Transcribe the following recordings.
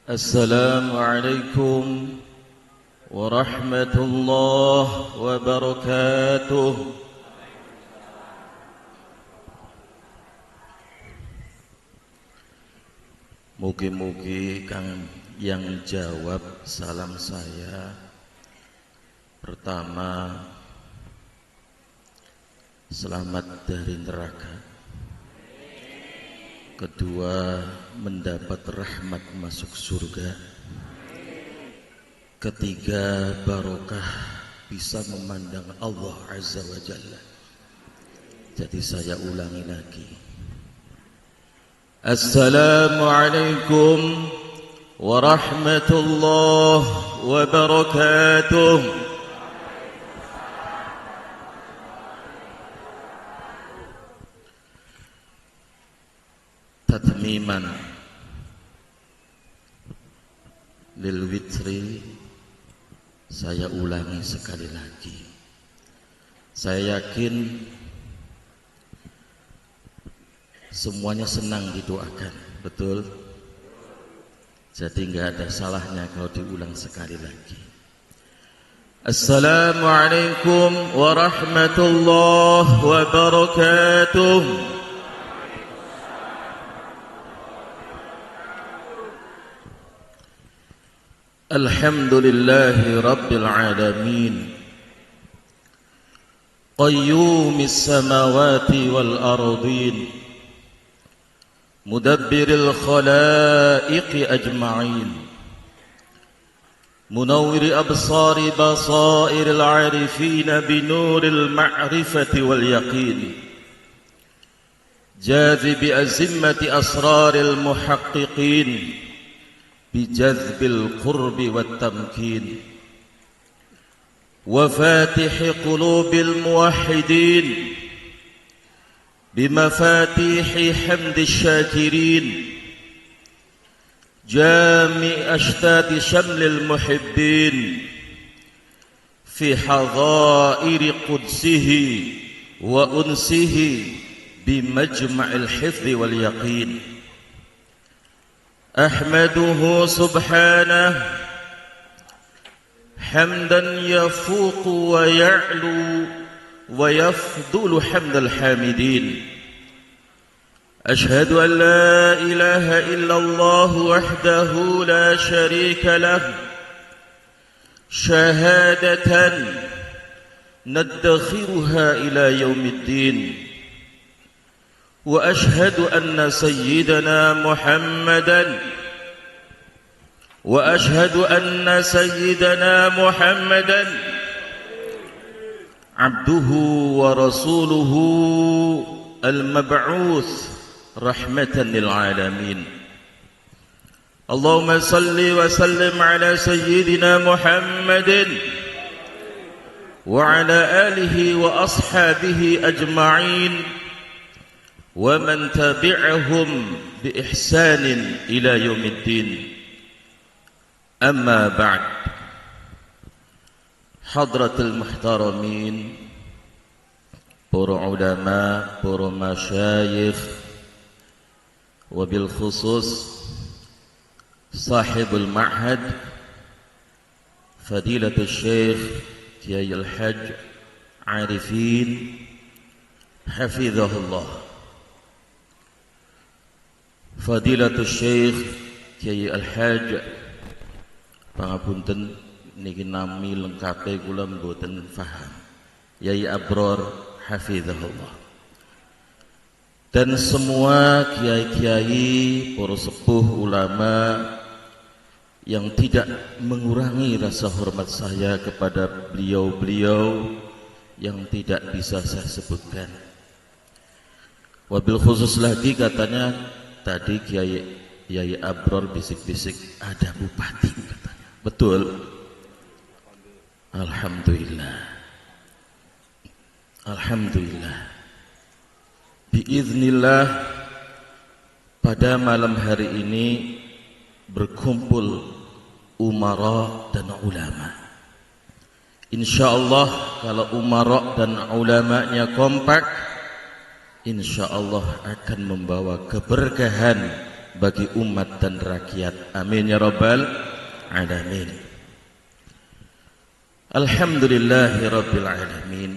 Assalamualaikum warahmatullahi wabarakatuh. Mugi-mugi kang yang jawab salam saya pertama selamat dari neraka, kedua mendapat rahmat masuk surga, ketiga barokah bisa memandang Allah Azza wa Jalla. Jadi saya ulangi lagi, Assalamualaikum warahmatullahi wabarakatuh. Tatmiman lil witri, saya ulangi sekali lagi. Saya yakin semuanya senang didoakan, betul? Jadi nggak ada salahnya kalau diulang sekali lagi. Assalamualaikum warahmatullahi wabarakatuh. Alhamdulillahi Rabbil Alamin, Qayyumis samawati wal ardin, Mudabbiril khalaiqi ajma'in, Munawwiri absari basairil arifin binuril ma'rifati wal yaqin, Jazibi azimmati asraril muhaqqiqin, بجذب القرب والتمكين، وفاتح قلوب الموحدين، بمفاتيح حمد الشاكرين، جامع أشتات شمل المحبين، في حظائر قدسه وأنسه بمجمع الحفظ واليقين. أحمده سبحانه حمدا يفوق ويعلو ويفضل حمد الحامدين. أشهد أن لا إله إلا الله وحده لا شريك له، شهادة ندخرها إلى يوم الدين. وأشهد أن سيدنا محمدا عبده ورسوله المبعوث رحمة للعالمين. اللهم صل وسلم على سيدنا محمد وعلى آله وأصحابه أجمعين ومن تبعهم بإحسان إلى يوم الدين. أما بعد، حضرة المحترمين، para ulama, para masyayikh, وبالخصوص صاحب المعهد فضيلة الشيخ كياي الحاج عارفين حفظه الله، Fadilatul Syekh Kiai Al-Haj, pangapunten niki nami lengkape kula mboten paham, Yai Abror hafizahullah, dan semua kiai-kiai, para sepuh ulama yang tidak mengurangi rasa hormat saya kepada beliau-beliau yang tidak bisa saya sebutkan. Wabil khusus lagi katanya tadi Kiai Abror bisik-bisik ada bupati katanya. Betul? Alhamdulillah. Alhamdulillah. Biiznillah pada malam hari ini berkumpul umara dan ulama. Insyaallah kalau umara dan ulamanya kompak, insyaallah akan membawa keberkahan bagi umat dan rakyat. Amin ya rabbal alamin. Alhamdulillahi rabbil alamin.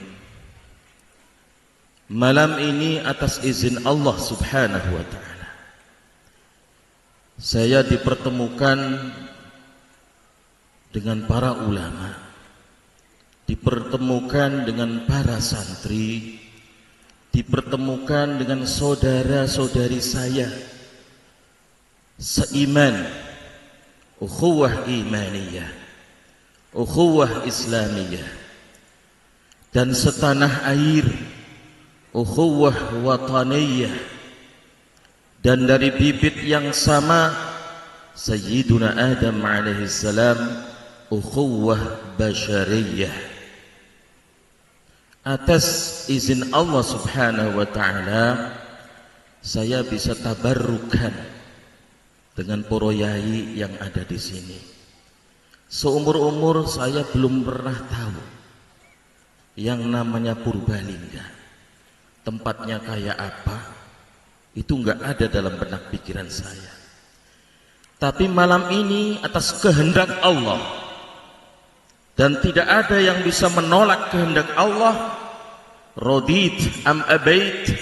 Malam ini atas izin Allah subhanahu wa ta'ala, saya dipertemukan dengan para ulama, dipertemukan dengan para santri, dipertemukan dengan saudara-saudari saya seiman, ukhuwah imaniyah, ukhuwah islamiyah, dan setanah air, ukhuwah wataniyah, dan dari bibit yang sama Sayyiduna Adam alaihissalam, ukhuwah basyariyah. Atas izin Allah subhanahu wa ta'ala, saya bisa tabarrukan dengan para yai yang ada di sini. Seumur-umur saya belum pernah tahu yang namanya Purbalingga. Tempatnya kayak apa, itu enggak ada dalam benak pikiran saya. Tapi malam ini atas kehendak Allah, dan tidak ada yang bisa menolak kehendak Allah, radit am abait,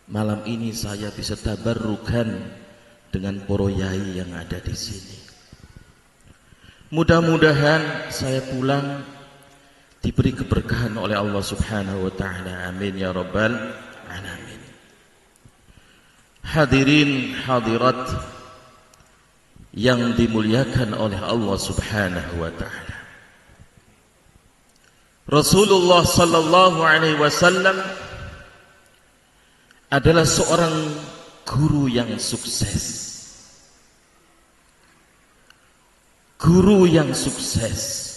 malam ini saya bisa tabarrukan dengan para yai yang ada di sini. Mudah-mudahan saya pulang diberi keberkahan oleh Allah subhanahu wa ta'ala. Amin ya rabbal alamin. Hadirin hadirat yang dimuliakan oleh Allah subhanahu wa ta'ala, Rasulullah sallallahu alaihi wasallam adalah seorang guru yang sukses. Guru yang sukses.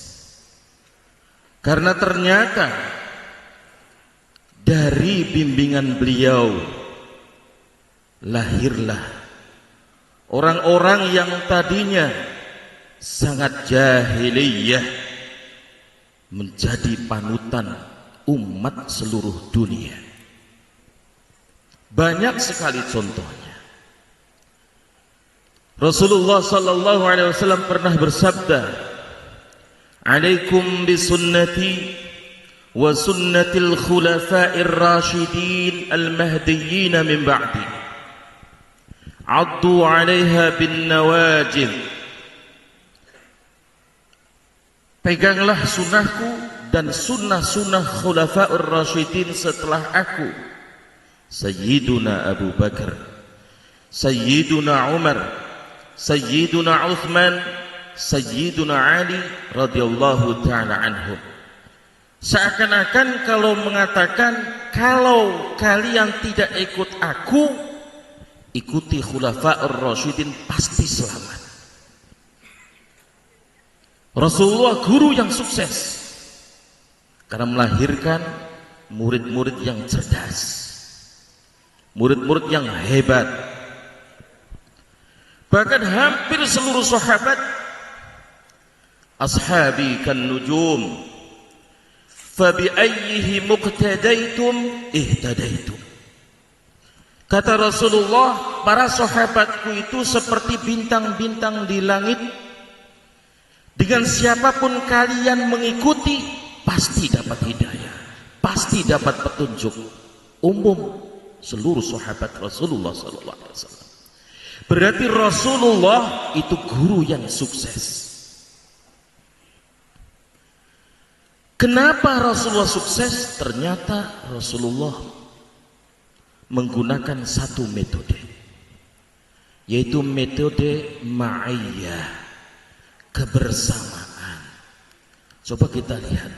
Karena ternyata dari bimbingan beliau lahirlah orang-orang yang tadinya sangat jahiliyah menjadi panutan umat seluruh dunia. Banyak sekali contohnya. Rasulullah sallallahu alaihi wasallam pernah bersabda, "Alaikum bisunnati wa sunnatil khulafa'ir rasyidin al-mahdiyyin min ba'di. Addu 'alaiha bin nawajid." Peganglah sunnahku dan sunnah-sunnah khulafa'ur rasyidin setelah aku. Sayyiduna Abu Bakar, Sayyiduna Umar, Sayyiduna Uthman, Sayyiduna Ali radhiyallahu ta'ala anhum. Seakan-akan kalau mengatakan, kalau kalian tidak ikut aku, ikuti khulafa'ur rasyidin, pasti selamat. Rasulullah guru yang sukses karena melahirkan murid-murid yang cerdas, murid-murid yang hebat. Bahkan hampir seluruh sahabat, ashabi kan nujum, fabi ayyihi muqtadaitum ihtadaitum. Kata Rasulullah, para sahabatku itu seperti bintang-bintang di langit. Dengan siapapun kalian mengikuti, pasti dapat hidayah, pasti dapat petunjuk. Umum seluruh sahabat Rasulullah sallallahu alaihi wasallam. Berarti Rasulullah itu guru yang sukses. Kenapa Rasulullah sukses? Ternyata Rasulullah menggunakan satu metode, yaitu metode ma'iyah, kebersamaan. Coba kita lihat,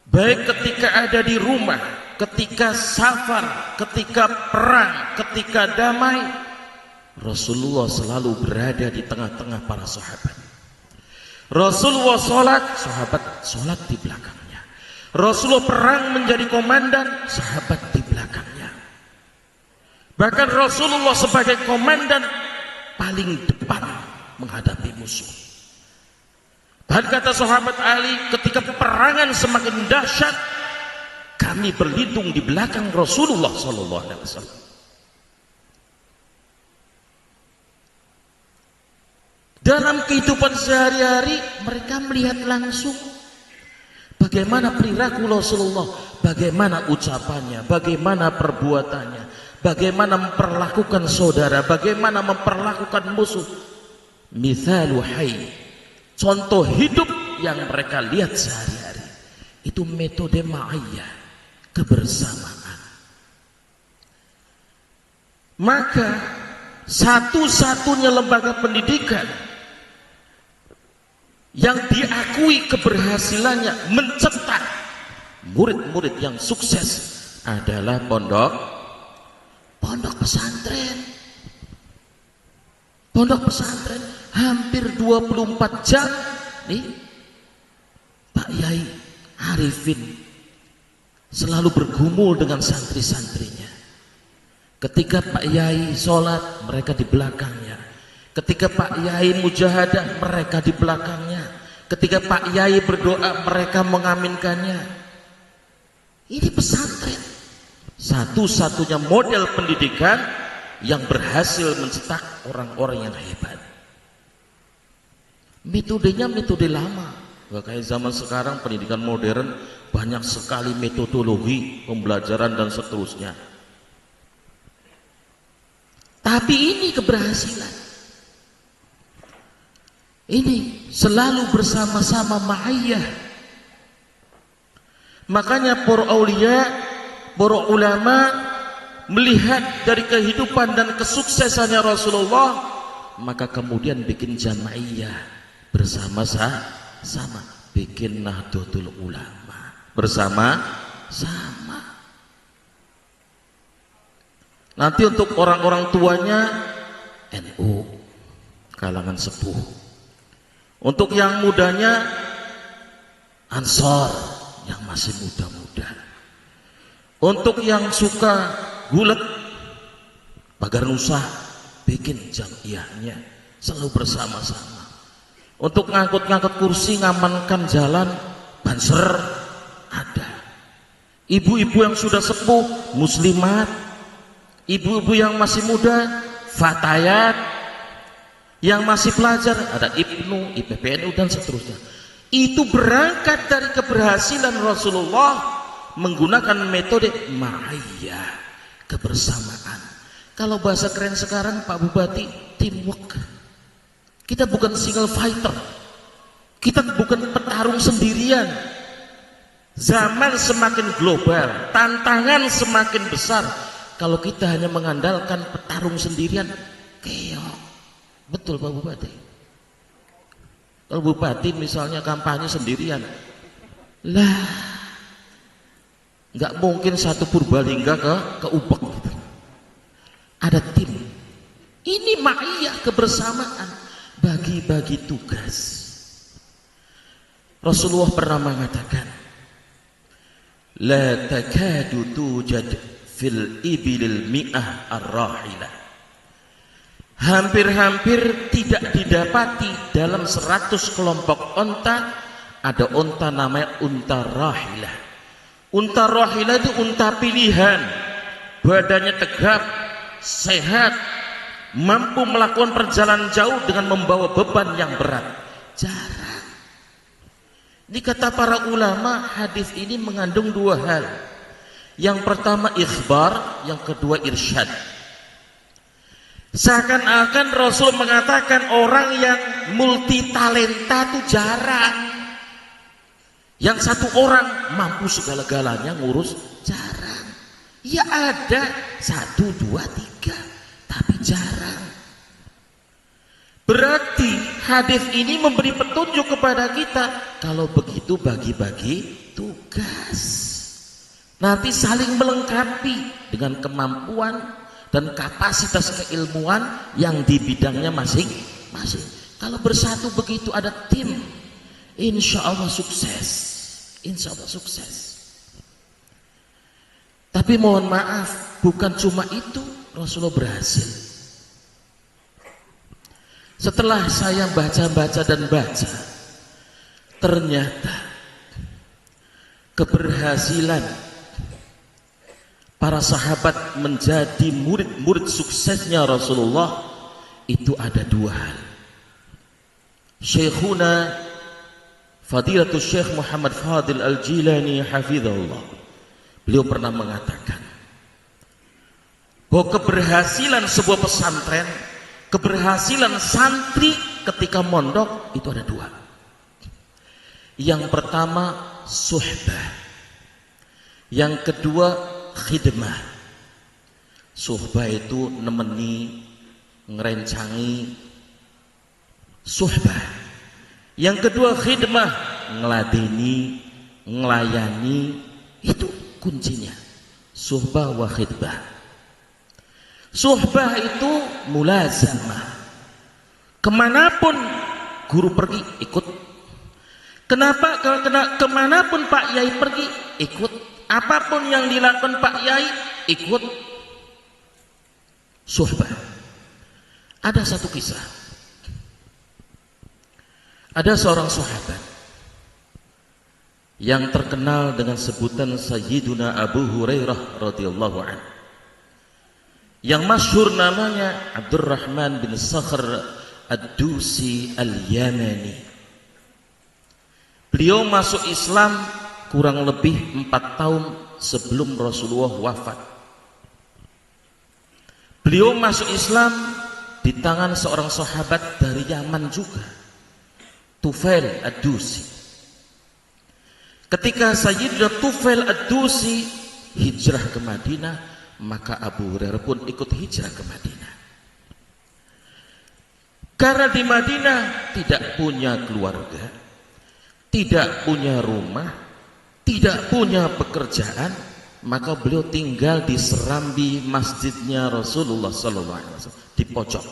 baik ketika ada di rumah, ketika safar, ketika perang, ketika damai, Rasulullah selalu berada di tengah-tengah para sahabat. Rasulullah sholat, sahabat sholat di belakangnya. Rasulullah perang menjadi komandan, sahabat di belakangnya. Bahkan Rasulullah sebagai komandan paling depan menghadapi musuh. Bahkan kata sahabat Ali, ketika peperangan semakin dahsyat, kami berlindung di belakang Rasulullah sallallahu alaihi wasallam. Dalam kehidupan sehari-hari mereka melihat langsung bagaimana perilaku Rasulullah, bagaimana ucapannya, bagaimana perbuatannya, bagaimana memperlakukan saudara, bagaimana memperlakukan musuh. Mithalu hayy, contoh hidup yang mereka lihat sehari-hari. Itu metode ma'iyah, kebersamaan. Maka satu-satunya lembaga pendidikan yang diakui keberhasilannya mencetak murid-murid yang sukses adalah pondok pesantren. Pondok pesantren hampir 24 jam nih Pak Yai Arifin selalu bergumul dengan santri-santrinya. Ketika Pak Yai sholat, mereka di belakangnya. Ketika Pak Yai mujahadah, mereka di belakangnya. Ketika Pak Yai berdoa, mereka mengaminkannya. Ini pesantren, satu-satunya model pendidikan yang berhasil mencetak orang-orang yang hebat. Metodenya metode lama. Kayak zaman sekarang pendidikan modern banyak sekali metodologi pembelajaran dan seterusnya. Tapi ini keberhasilan. Ini selalu bersama-sama ma'iyah. Makanya para aulia, para ulama melihat dari kehidupan dan kesuksesannya Rasulullah, maka kemudian bikin jamaiyah bersama-sama, bikin Nahdlatul Ulama bersama-sama. Nanti untuk orang-orang tuanya NU, kalangan sepuh. Untuk yang mudanya Ansor, yang masih muda-muda. Untuk yang suka gulet, Pagar Nusa, bikin jamiyahnya selalu bersama-sama. Untuk ngangkut-ngangkut kursi, ngamankan jalan, banser ada. Ibu-ibu yang sudah sepuh, muslimat. Ibu-ibu yang masih muda, fatayat. Yang masih pelajar, ada IPNU, IPPNU dan seterusnya. Itu berangkat dari keberhasilan Rasulullah menggunakan metode ma'iyah, kebersamaan. Kalau bahasa keren sekarang Pak Bupati, teamwork. Kita bukan single fighter, kita bukan petarung sendirian. Zaman semakin global, tantangan semakin besar. Kalau kita hanya mengandalkan petarung sendirian, keok. Betul Pak Bupati. Kalau Bupati misalnya kampanye sendirian, lah nggak mungkin satu Purbalingga ke Ubek gitu. Ada tim. Ini ma'iyah, kebersamaan, bagi-bagi tugas. Rasulullah pernah mengatakan, la takadu tujad fil ibilil mi'ah ar-rahilah. Hampir-hampir tidak didapati dalam 100 kelompok onta ada onta namanya unta rahilah. Unta rahilah itu unta pilihan, badannya tegap, sehat, mampu melakukan perjalanan jauh dengan membawa beban yang berat. Jarang. Ini kata para ulama, hadis ini mengandung dua hal. Yang pertama ikhbar, yang kedua irsyad. Seakan-akan Rasul mengatakan orang yang multi talenta itu jarang. Yang satu orang mampu segala-galanya ngurus, jarang. Ya ada 1, 2, 3, tapi jarang. Berarti hadis ini memberi petunjuk kepada kita, kalau begitu bagi-bagi tugas. Nanti saling melengkapi dengan kemampuan dan kapasitas keilmuan yang di bidangnya masing-masing. Kalau bersatu begitu ada tim, insya Allah sukses. Insya Allah sukses. Tapi mohon maaf, bukan cuma itu Rasulullah berhasil. Setelah saya baca-baca dan baca, ternyata keberhasilan para sahabat menjadi murid-murid suksesnya Rasulullah itu ada dua hal. Syekhuna Fadilatul Syekh Muhammad Fadil Al-Jilani hafizahullah, beliau pernah mengatakan bahwa keberhasilan sebuah pesantren, keberhasilan santri ketika mondok itu ada dua. Yang pertama suhbah, yang kedua khidmah. Suhbah itu nemeni, ngerencangi, suhbah. Yang kedua khidmah, ngeladeni, ngelayani, itu kuncinya. Suhbah wa khidmah. Suhbah itu mulazamah. Kemanapun guru pergi ikut. Kemanapun Pak Yai pergi ikut. Apapun yang dilakukan Pak Yai ikut. Suhbah. Ada satu kisah. Ada seorang sahabat yang terkenal dengan sebutan Sayyiduna Abu Hurairah radhiyallahu anhu, yang masyhur namanya Abdurrahman bin Sakhr Ad-Dusi Al-Yamani. Beliau masuk Islam kurang lebih 4 tahun sebelum Rasulullah wafat. Beliau masuk Islam di tangan seorang sahabat dari Yaman juga, Tufail Ad-Dusi. Ketika Sayyidina Tufail Ad-Dusi hijrah ke Madinah, maka Abu Hurairah pun ikut hijrah ke Madinah. Karena di Madinah tidak punya keluarga, tidak punya rumah, tidak punya pekerjaan, maka beliau tinggal di serambi masjidnya Rasulullah SAW, di pojok.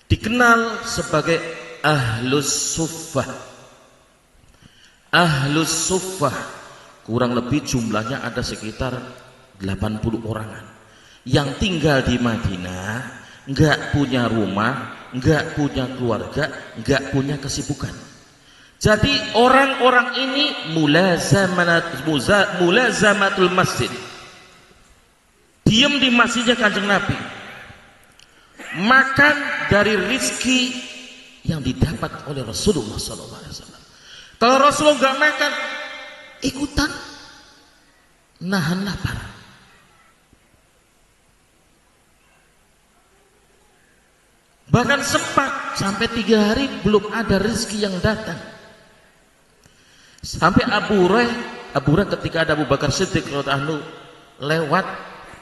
Dikenal sebagai Ahlus Suffah. Ahlus Suffah kurang lebih jumlahnya ada sekitar 80 orangan yang tinggal di Madinah, enggak punya rumah, enggak punya keluarga, enggak punya kesibukan. Jadi orang-orang ini mulazamatul masjid, diam di masjidnya Kanjeng Nabi, makan dari rizki yang didapat oleh Rasulullah SAW. Kalau Rasulullah enggak makan, ikutan nahan lapar. Bahkan sempat sampai 3 hari belum ada rezeki yang datang. Sampai Abu Hurairah ketika ada Abu Bakar Siddiq radhiyallahu lewat,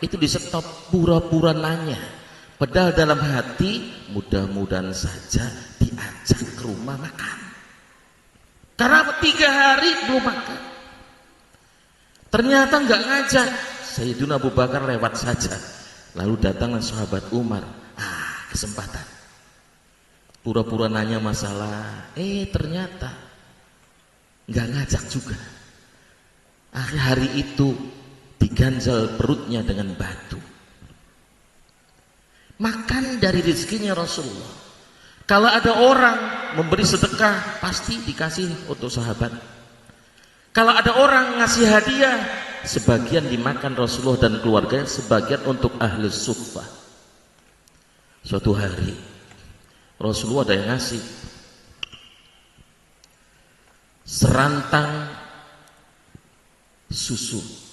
itu disetop, pura-pura nanya. Padahal dalam hati mudah-mudahan saja diajak ke rumah makan. Karena 3 hari belum makan. Ternyata enggak ngajak. Sayyidina Abu Bakar lewat saja. Lalu datanglah sahabat Umar. Kesempatan. Pura-pura nanya masalah. Ternyata enggak ngajak juga. Akhir hari itu diganjal perutnya dengan batu. Makan dari rezekinya Rasulullah. Kalau ada orang memberi sedekah, pasti dikasih untuk sahabat. Kalau ada orang ngasih hadiah, sebagian dimakan Rasulullah dan keluarga, sebagian untuk Ahlus Suffah. Suatu hari Rasulullah ada yang ngasih serantang susu.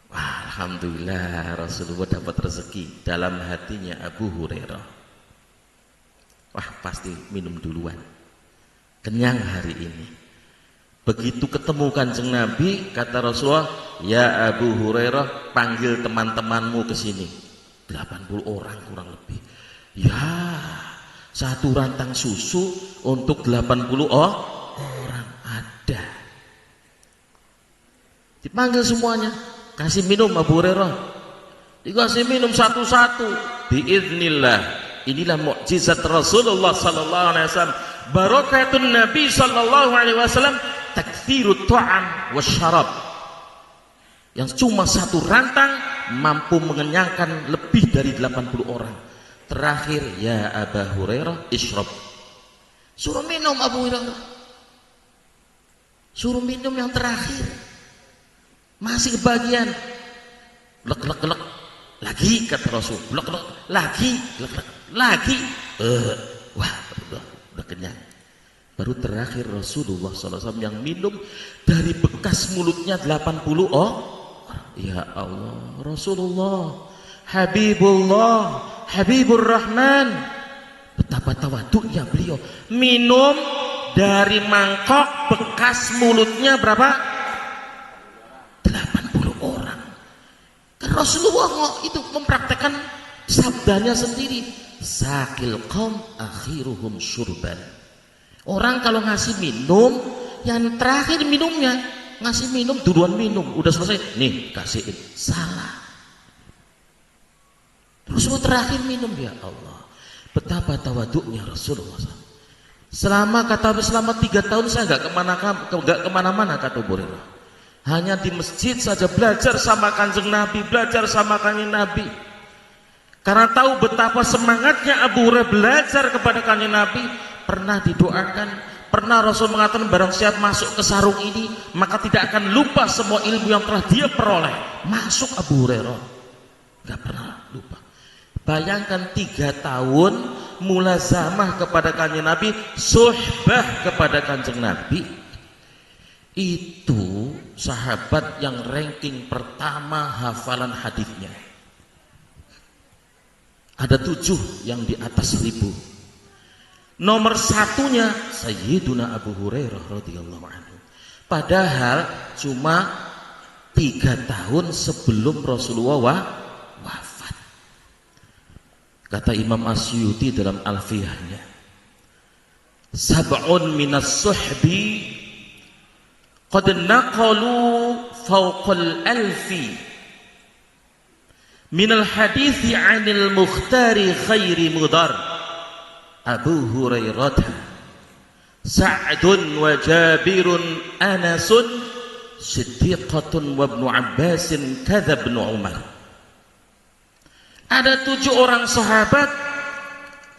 Wah, alhamdulillah Rasulullah dapat rezeki. Dalam hatinya Abu Hurairah, wah pasti minum duluan, kenyang hari ini. Begitu ketemu Kanjeng Nabi, kata Rasulullah, ya Abu Hurairah, panggil teman-temanmu ke sini. 80 orang kurang lebih. Ya, 1 rantang susu untuk 80 orang ada. Dipanggil semuanya, kasih minum Abu Hurairah. Dikasih minum satu-satu. Biiznillah. Inilah mukjizat Rasulullah sallallahu alaihi wasallam. Barakatun Nabi sallallahu alaihi wasallam takthirut ta'am wasyarab. Yang cuma 1 rantang mampu mengenyangkan lebih dari 80 orang. Terakhir, ya Abu Hurairah, isyrab. Suruh minum Abu Hurairah. Suruh minum yang terakhir. Masih kebagian. Lek lek lek lagi kata Rasul. Lek lek lagi, lek lek lagi. Wah, udah kenyang. Baru terakhir Rasulullah SAW yang minum dari bekas mulutnya 80 ya Allah, Rasulullah, Habibullah, Habibur Rahman. Betapa tawaduknya beliau minum dari mangkok bekas mulutnya berapa? 80 orang. Kan Rasulullah itu mempraktekkan sabdanya sendiri. Sakil qaum akhiruhum syurban. Orang kalau ngasih minum, yang terakhir minumnya, ngasih minum, duluan minum, udah selesai, nih kasihin, salah. Rasulullah terakhir minum, ya Allah. Betapa tawaduknya Rasulullah. Selama 3 tahun saya nggak kemana-mana kata Hurairah. Hanya di masjid saja belajar sama kanjeng Nabi, belajar sama kanjeng Nabi. Karena tahu betapa semangatnya Abu Hurairah belajar kepada kanjeng Nabi. Pernah didoakan, pernah Rasul mengatakan barang siapa masuk ke sarung ini maka tidak akan lupa semua ilmu yang telah dia peroleh. Masuk Abu Hurairah, gak pernah lupa. Bayangkan 3 tahun mulazamah kepada kanjeng Nabi, suhbah kepada kanjeng Nabi. Itu sahabat yang ranking pertama hafalan hadisnya. Ada 7 yang di atas 1000. Nomor 1-nya Sayyiduna Abu Hurairah radhiyallahu anhu. Padahal cuma 3 tahun sebelum Rasulullah wafat. Kata Imam Asyuti dalam Alfiyahnya, sab'un minas suhbi qad naqalu fawqal alfi minal hadithi 'anil mukhtari khairi mudar. Abu Hurairah, Sa'dun wa Jabirun, Anasun, Siddiqatun wa Ibnu Abbasin, kadza Ibnu Umar. Ada 7 orang sahabat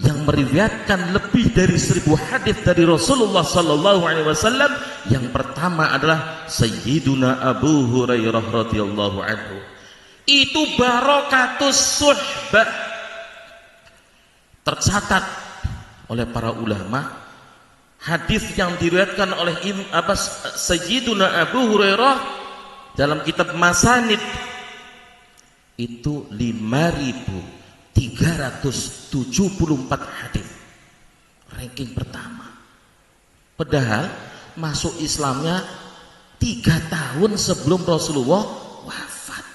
yang meriwayatkan lebih dari 1000 hadis dari Rasulullah sallallahu alaihi wasallam. Yang pertama adalah Sayyiduna Abu Hurairah radhiyallahu anhu. Itu barakatus suhbah. Tercatat oleh para ulama, hadis yang diriwayatkan oleh Sayyiduna Abu Hurairah dalam kitab Masanid itu 5.374 hadis, ranking pertama. Padahal masuk Islamnya 3 tahun sebelum Rasulullah wafat.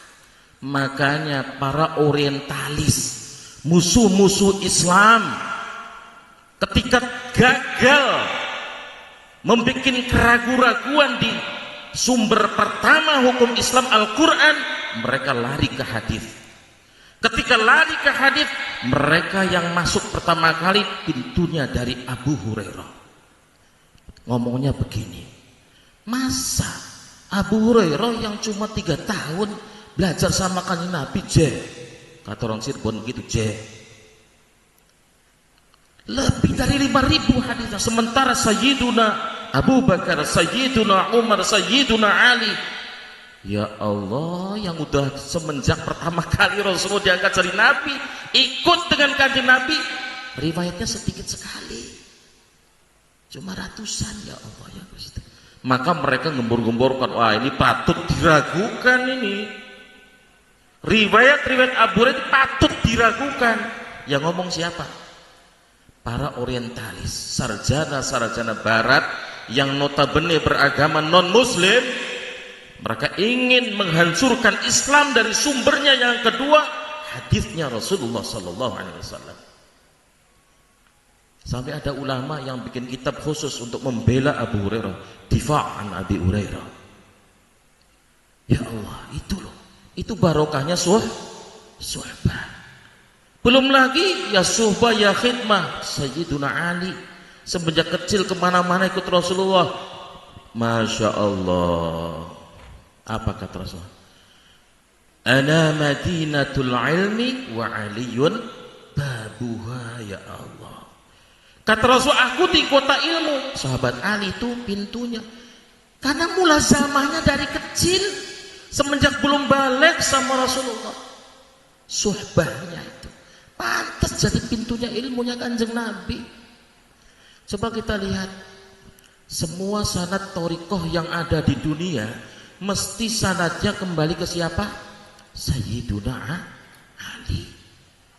Makanya para orientalis, musuh-musuh Islam, ketika gagal membuat keraguan-raguan di sumber pertama hukum Islam Al-Quran, mereka lari ke hadis. Ketika lari ke hadis, mereka yang masuk pertama kali pintunya dari Abu Hurairah. Ngomongnya begini, masa Abu Hurairah yang cuma 3 tahun belajar sama kanjeng Nabi, kata orang Cirebon gitu, lebih dari 5.000 hadis. Sementara Sayyiduna Abu Bakar, Sayyiduna Umar, Sayyiduna Ali, ya Allah, yang udah semenjak pertama kali Rasulullah diangkat dari Nabi, ikut dengan kanjeng Nabi, riwayatnya sedikit sekali, cuma ratusan, ya Allah ya Gusti. Maka mereka gembor-gemborkan, wah ini patut diragukan ini. Riwayat-riwayat Abu Hurairah patut diragukan. Yang ngomong siapa? Para orientalis, sarjana-sarjana barat yang notabene beragama non-muslim. Mereka ingin menghancurkan Islam dari sumbernya. Yang kedua, hadisnya Rasulullah sallallahu alaihi wasallam. Sampai ada ulama yang bikin kitab khusus untuk membela Abu Hurairah, difa'an Abi Hurairah. Ya Allah, itu loh, itu barokahnya suhbah. Belum lagi ya suhbah ya khidmah. Sayyiduna Ali semenjak kecil kemana-mana ikut Rasulullah. Masya Allah. Apa kata Rasulullah? Ana madinatul ilmi wa aliyun babuha, ya Allah. Kata Rasul, aku di kota ilmu. Sahabat Ali itu pintunya. Karena mulazamahnya dari kecil semenjak belum balik sama Rasulullah. Suhbahnya itu pantas jadi pintunya ilmunya Kanjeng Nabi. Coba kita lihat, semua sanad thariqah yang ada di dunia mesti sanadnya kembali ke siapa? Sayyiduna Ali.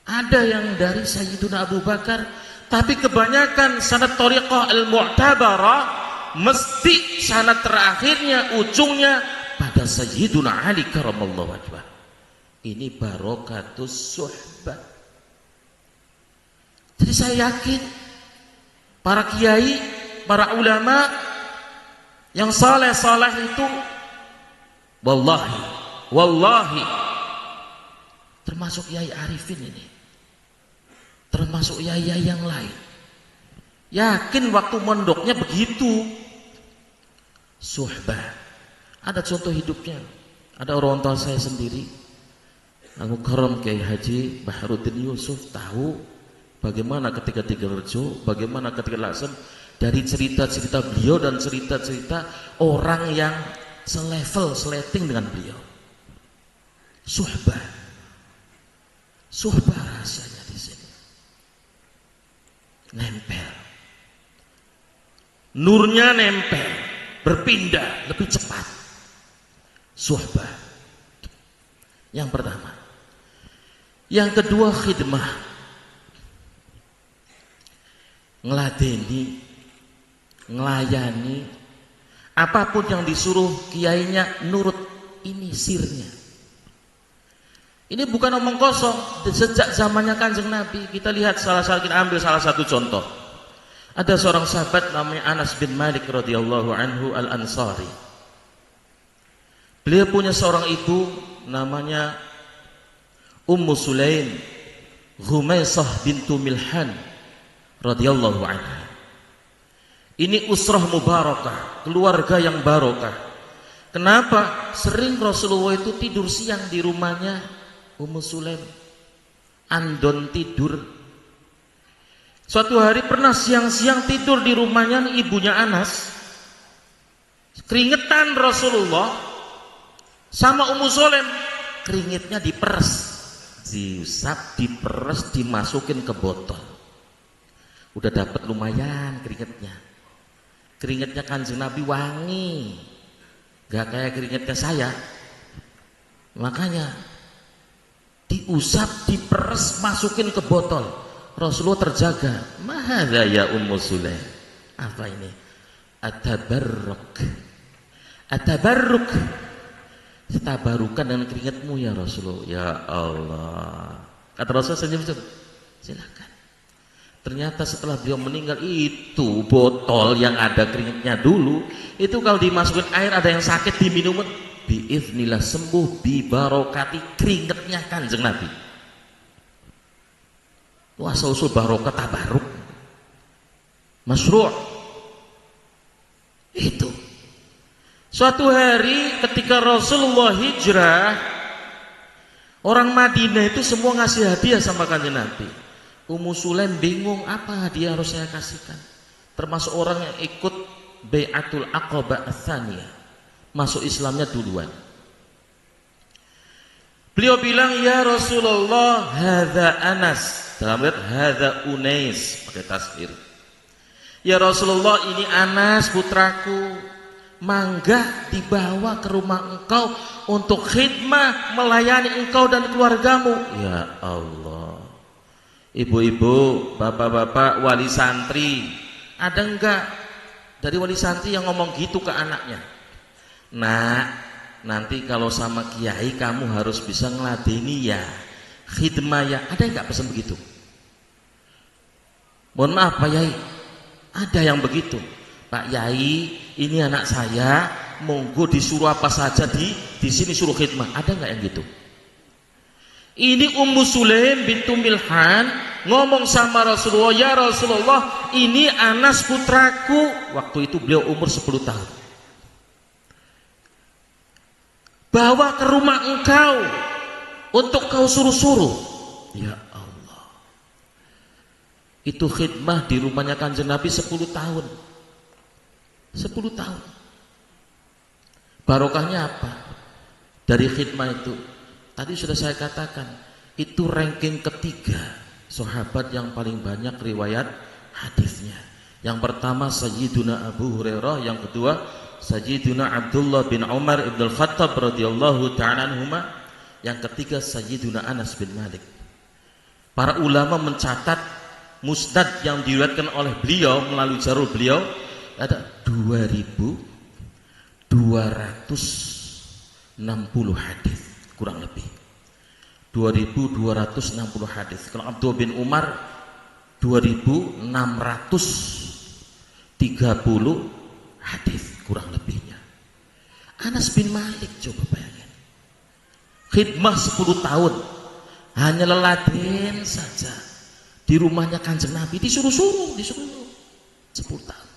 Ada yang dari Sayyiduna Abu Bakar, tapi kebanyakan sanad thariqah al-mu'tabarah mesti sanad terakhirnya, ujungnya pada Sayyiduna Ali karamallahu wajhah. Ini barokatus suhbah. Jadi saya yakin para kiai, para ulama yang saleh-saleh itu wallahi termasuk Yai Arifin ini, termasuk yai yang lain, yakin waktu mondoknya begitu. Suhbah. Ada contoh hidupnya. Ada orang tua saya sendiri, Al-Mukarram Kiai Haji Baharudin Yusuf, tahu bagaimana ketika di Gerejo, bagaimana ketika Lasem, dari cerita-cerita beliau dan cerita-cerita orang yang selevel, seleting dengan beliau. Suhbah. Suhbah rasanya di sini. Nempel. Nurnya nempel, berpindah lebih cepat. Suhbah. Yang pertama. Yang kedua, khidmah. Ngeladeni, ngelayani, apapun yang disuruh kiainya nurut. Ini sirnya. Ini bukan omong kosong. Sejak zamannya Kanjeng Nabi, kita lihat kita ambil salah satu contoh. Ada seorang sahabat namanya Anas bin Malik radhiyallahu anhu al-Ansari. Beliau punya seorang ibu namanya Ummu Sulaim Ghumaisah bintu Milhan radhiyallahu anha. Ini usrah mubarakah, keluarga yang barokah. Kenapa? Sering Rasulullah itu tidur siang di rumahnya Ummu Sulaim. Andon tidur. Suatu hari pernah siang-siang tidur di rumahnya ibunya Anas. Keringetan Rasulullah sama Ummu Sulaim, keringetnya diperes. Diusap, diperes, dimasukin ke botol. Udah dapat lumayan keringetnya. Keringetnya Kanjeng Nabi wangi, gak kayak keringetnya saya. Makanya diusap, diperes, masukin ke botol. Rasulullah terjaga. Mahadha ya Ummu Sulaim. Apa ini? Atabarruk. Atabarruk. Tabarukan dengan keringatmu ya Rasulullah. Ya Allah. Kata Rasulullah senyum-senyum. Silakan. Ternyata setelah beliau meninggal, itu botol yang ada keringatnya dulu, itu kalau dimasukin air ada yang sakit diminum, biiznillah sembuh, bibarokati keringatnya Kanjeng Nabi. Wah, usul barokah tabaruk. Masyru'. Itu. Suatu hari ketika Rasulullah hijrah, orang Madinah itu semua ngasih hadiah sama Kanjeng Nabi. Ummu Sulaim bingung apa hadiah harus saya kasihkan. Termasuk orang yang ikut Bai'atul Aqabah Ats-Tsaniyah, masuk Islamnya duluan. Beliau bilang, ya Rasulullah, hadza Anas. Dalam ayat hadza Unais, pakai tasghir. Ya Rasulullah, ini Anas putraku. Mangga dibawa ke rumah engkau untuk khidmah, melayani engkau dan keluargamu. Ya Allah. Ibu-ibu, bapak-bapak, wali santri, ada enggak dari wali santri yang ngomong gitu ke anaknya? Nah, nanti kalau sama kiai kamu harus bisa ngeladeni ya, khidmah ya. Ada enggak pesan begitu? Mohon maaf Pak Yai, ada yang begitu. Pak Yai, ini anak saya, monggo disuruh apa saja di sini suruh khidmah. Ada nggak yang gitu? Ini Ummu Sulaim bintu Milhan ngomong sama Rasulullah, ya Rasulullah, ini Anas putraku. Waktu itu beliau umur 10 tahun. Bawa ke rumah engkau untuk kau suruh-suruh. Ya Allah. Itu khidmah di rumahnya Kanjeng Nabi 10 tahun. 10 tahun. Barokahnya apa? dari khidmah itu. Tadi sudah saya katakan, itu ranking ketiga sahabat yang paling banyak riwayat hadisnya. Yang pertama Sayyiduna Abu Hurairah, yang kedua Sayyiduna Abdullah bin Umar ibn al-Khattab radhiyallahu ta'ala anhuma, yang ketiga Sayyiduna Anas bin Malik. Para ulama mencatat musnad yang diriwayatkan oleh beliau melalui jalur beliau ada 2.260 hadis kurang lebih. 2.260 hadis. Kalau Abdullah bin Umar 2.630 hadis kurang lebihnya. Anas bin Malik, coba bayangin, khidmah 10 tahun, hanya leladen saja di rumahnya Kanjeng Nabi, disuruh 10 tahun.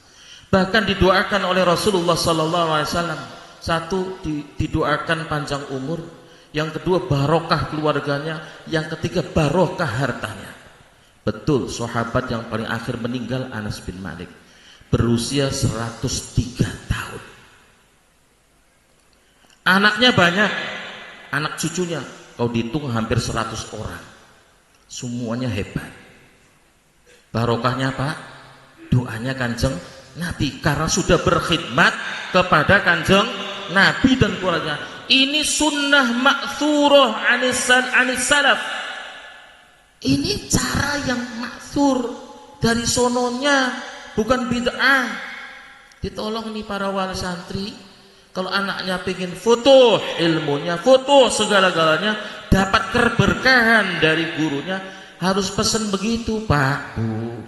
Bahkan didoakan oleh Rasulullah sallallahu alaihi wasallam, satu didoakan panjang umur, yang kedua barokah keluarganya, yang ketiga barokah hartanya. Betul, sahabat yang paling akhir meninggal Anas bin Malik berusia 103 tahun. Anaknya banyak, anak cucunya kau dihitung hampir 100 orang. Semuanya hebat. Barokahnya apa? Doanya Kanjeng Nabi, karena sudah berkhidmat kepada Kanjeng Nabi dan keluarga. Ini sunnah ma'thurah anis salaf. Ini cara yang ma'thur dari sononya, bukan bid'ah. Ditolong nih para wali santri, kalau anaknya pengen foto ilmunya, foto segala-galanya, dapat keberkahan dari gurunya, harus pesan begitu Pak Bu.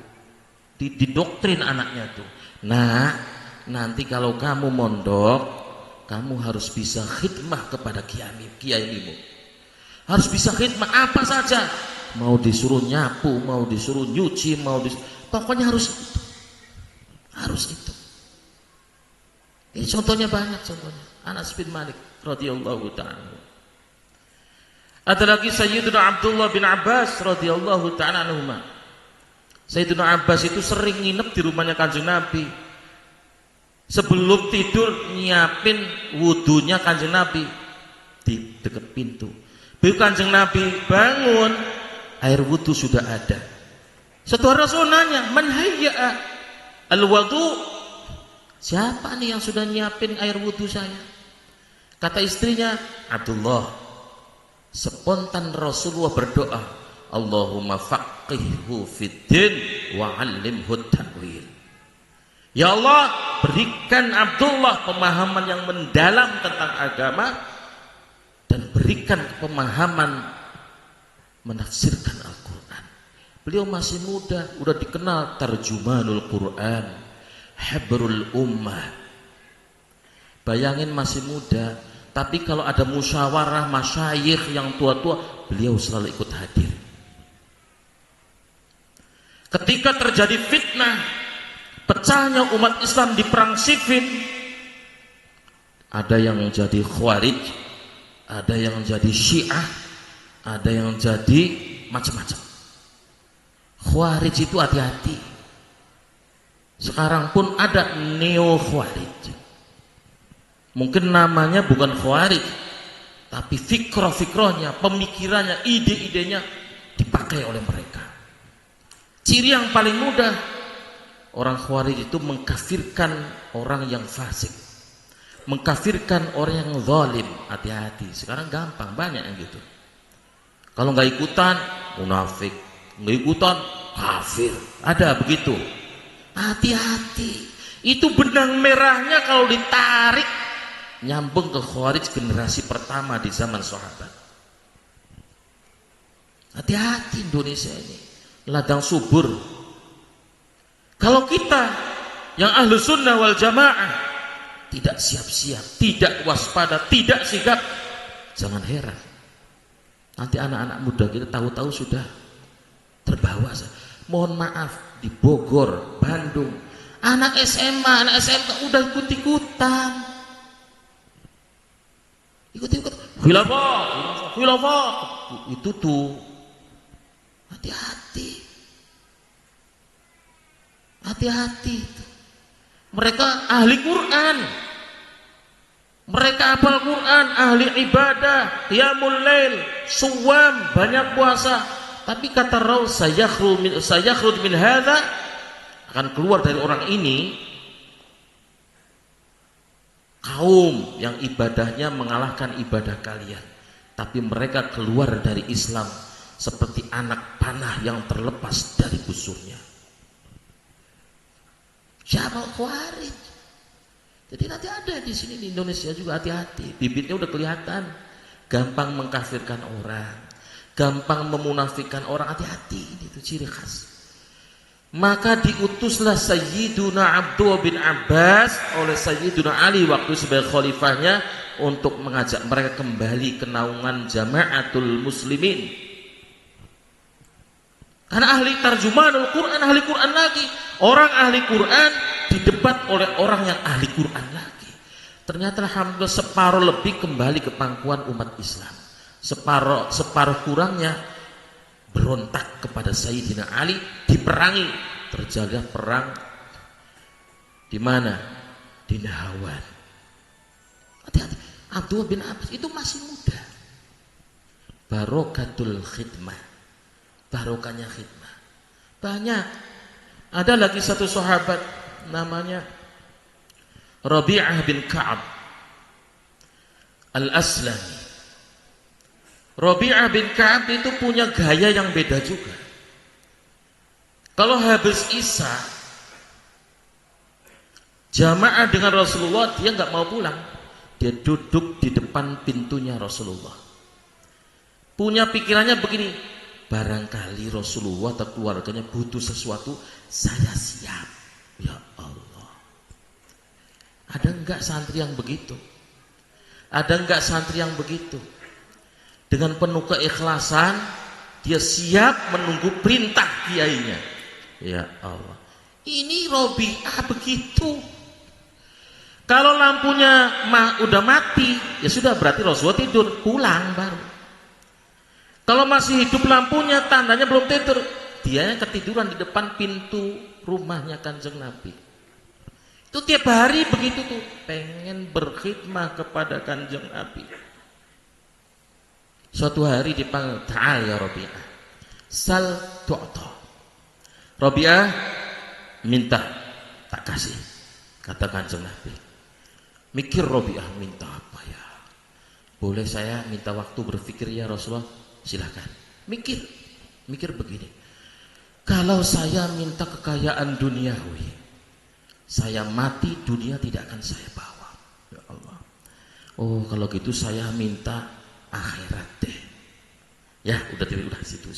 Didoktrin anaknya tuh. Nah, nanti kalau kamu mondok, kamu harus bisa khidmah kepada kiaimu. Harus bisa khidmah apa saja. Mau disuruh nyapu, mau disuruh nyuci, pokoknya harus itu. Harus itu. Ini contohnya banyak contohnya. Anas bin Malik radhiyallahu ta'ala. Ada lagi Sayyidina Abdullah bin Abbas radhiyallahu ta'ala anhuma. Sayyidina Abbas itu sering nginep di rumahnya Kanjeng Nabi. Sebelum tidur nyiapin wudunya Kanjeng Nabi di dekat pintu. Begitu Kanjeng Nabi bangun, air wudu sudah ada. Satu hari Rasul nanya, "Man hayya'a al-wudu?" Siapa nih yang sudah nyiapin air wudu saya? Kata istrinya, Abdullah. Spontan Rasulullah berdoa, Allahumma faqihhu fiddin wa 'allimhu ta'wil. Ya Allah, berikan Abdullah pemahaman yang mendalam tentang agama dan berikan pemahaman menafsirkan Al-Quran. Beliau masih muda, udah dikenal tarjumanul Quran, habrul ummah. Bayangin masih muda, tapi kalau ada musyawarah masyayikh yang tua-tua, beliau selalu ikut hadir. Ketika terjadi fitnah, pecahnya umat Islam di perang Siffin, ada yang jadi Khawarij, ada yang jadi Syiah, ada yang jadi macam-macam. Khawarij itu hati-hati. Sekarang pun ada neo Khawarij. Mungkin namanya bukan Khawarij, tapi fikrohnya, pemikirannya, ide-idenya dipakai oleh mereka. Ciri yang paling mudah, orang Khawarij itu mengkafirkan orang yang fasik, mengkafirkan orang yang zalim. Hati-hati, sekarang gampang, banyak yang gitu. Kalau nggak ikutan munafik, nggak ikutan kafir, ada begitu. Hati-hati, itu benang merahnya kalau ditarik nyambung ke Khawarij generasi pertama di zaman sahabat. Hati-hati, Indonesia ini ladang subur. Kalau kita yang ahlu sunnah wal jamaah tidak siap-siap, tidak waspada, tidak sigap, jangan heran nanti anak-anak muda kita tahu-tahu sudah terbawa. Mohon maaf, di Bogor, Bandung, anak SMA, anak SMK udah ikut-ikutan, ikut-ikut khilafah, itu tuh. Hati-hati, mereka ahli Quran, Mereka hafal Quran, ahli ibadah, qiyamul lail, suwam, banyak puasa. Tapi kata Raul, sayakhruj min hadza, akan keluar dari orang ini kaum yang ibadahnya mengalahkan ibadah kalian, tapi mereka keluar dari Islam seperti anak panah yang terlepas dari busurnya. Syabal Khawarij. Jadi nanti ada di sini di Indonesia juga, hati-hati. Bibitnya udah kelihatan. Gampang mengkafirkan orang, gampang memunafikan orang, hati-hati. Itu ciri khas. Maka diutuslah Sayyiduna Abdullah bin Abbas oleh Sayyiduna Ali waktu sebagai khalifahnya untuk mengajak mereka kembali ke naungan Jama'atul Muslimin. Karena ahli tarjumanul Quran, ahli Quran lagi. Orang ahli Quran didebat oleh orang yang ahli Quran lagi. Ternyata alhamdulillah separuh lebih kembali ke pangkuan umat Islam. Separuh kurangnya berontak kepada Sayyidina Ali, diperangi. Terjadi perang di mana? Di Nahawan. Hati-hati. Abdullah bin Abbas itu masih muda. Barokatul khidmah. Barokahnya khidmah. Banyak. Ada lagi satu sahabat namanya Rabi'ah bin Ka'ab Al-Aslami. Rabi'ah bin Ka'ab itu punya gaya yang beda juga. Kalau habis Isya jamaah dengan Rasulullah, dia nggak mau pulang. Dia duduk di depan pintunya Rasulullah. Punya pikirannya begini, barangkali Rasulullah atau keluarganya butuh sesuatu, saya siap. Ya Allah. Ada enggak santri yang begitu? Ada enggak santri yang begitu? Dengan penuh keikhlasan, dia siap menunggu perintah kiainya. Ya Allah. Ini Robi'ah begitu. Kalau lampunya udah mati, ya sudah berarti Rasulullah tidur, pulang baru. Kalau masih hidup lampunya, tandanya belum tidur, dia ketiduran di depan pintu rumahnya Kanjeng Nabi. Itu tiap hari begitu tuh, pengen berkhidmah kepada Kanjeng Nabi. Suatu hari dipanggil, ta'al ya Rabi'ah, sal tu'ta. Rabi'ah, minta, tak kasih. Kata Kanjeng Nabi. Mikir Rabi'ah, minta apa ya? Boleh saya minta waktu berpikir ya Rasulullah? Silakan. Mikir begini. Kalau saya minta kekayaan duniawi, saya mati, dunia tidak akan saya bawa. Ya Allah. Oh, kalau gitu saya minta akhirat deh. Ya, udah situ.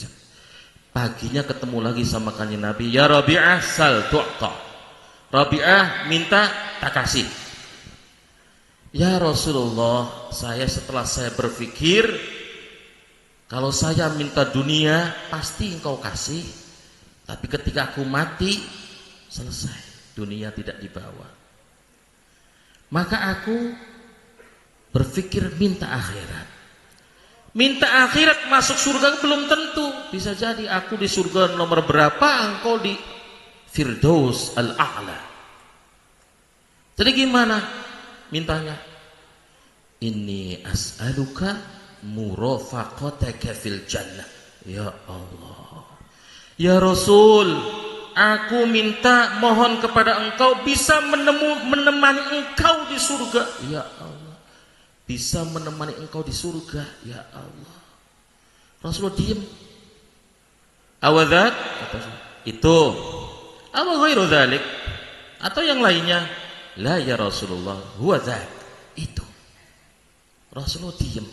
Paginya ketemu lagi sama Kanjeng Nabi, ya Rabi'ah sal tu'ta. Rabi'ah minta, tak kasih. Ya Rasulullah, setelah saya berpikir, kalau saya minta dunia pasti engkau kasih, tapi ketika aku mati selesai, dunia tidak dibawa. Maka aku berpikir minta akhirat. Minta akhirat masuk surga belum tentu. Bisa jadi aku di surga nomor berapa, engkau di Firdaus al-A'la. Jadi gimana mintanya? Inni as'aluka murafaqataka fil jannah. Ya Allah. Ya Rasul, aku minta mohon kepada engkau bisa menemani engkau di surga. Ya Allah. Bisa menemani engkau di surga. Ya Allah. Rasulullah diam. Awadhat? Itu. Awa ghairu dzalik? Atau yang lainnya? La ya Rasulullah, huwa dzak. Itu. Rasulullah diam.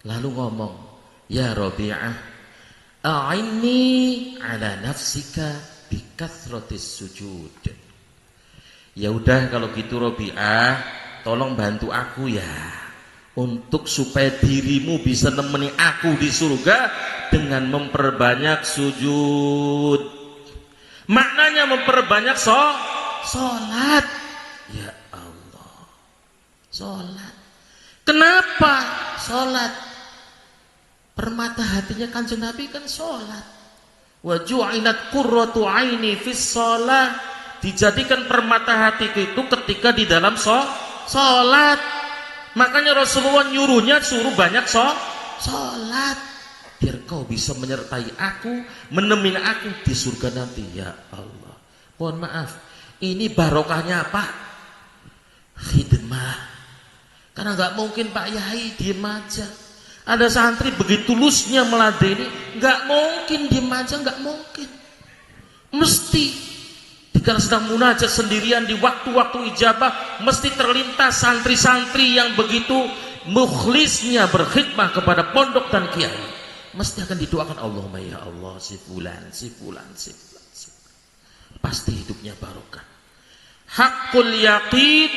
Lalu ngomong, ya Rabi'ah, a'inni ala nafsika bikathratis sujud. Ya udah kalau gitu Rabi'ah, tolong bantu aku ya, untuk supaya dirimu bisa nemeni aku di surga dengan memperbanyak sujud. Maknanya memperbanyak sholat. Ya Allah, sholat. Kenapa sholat? Permata hatinya Kanjeng Nabi kan sholat. Wa ju'ilat qurratu aini fis shalah. Dijadikan permata hatiku itu ketika di dalam sholat. Makanya Rasulullah nyuruhnya suruh banyak sholat biar kau bisa menyertai aku, menemani aku di surga nanti. Ya Allah, mohon maaf, ini barokahnya apa? Khidmah. Karena nggak mungkin Pak Yai diem aja. Ada santri begitu lulusnya meladeni, nggak mungkin diem aja, nggak mungkin. Mesti jika sedang munajat sendirian di waktu-waktu ijabah, mesti terlintas santri-santri yang begitu mukhlisnya berkhidmah kepada pondok dan kiai. Mesti akan didoakan, Allahumma ya Allah si fulan, si fulan, si fulan, si fulan. Pasti hidupnya barokah. Hakul yakin,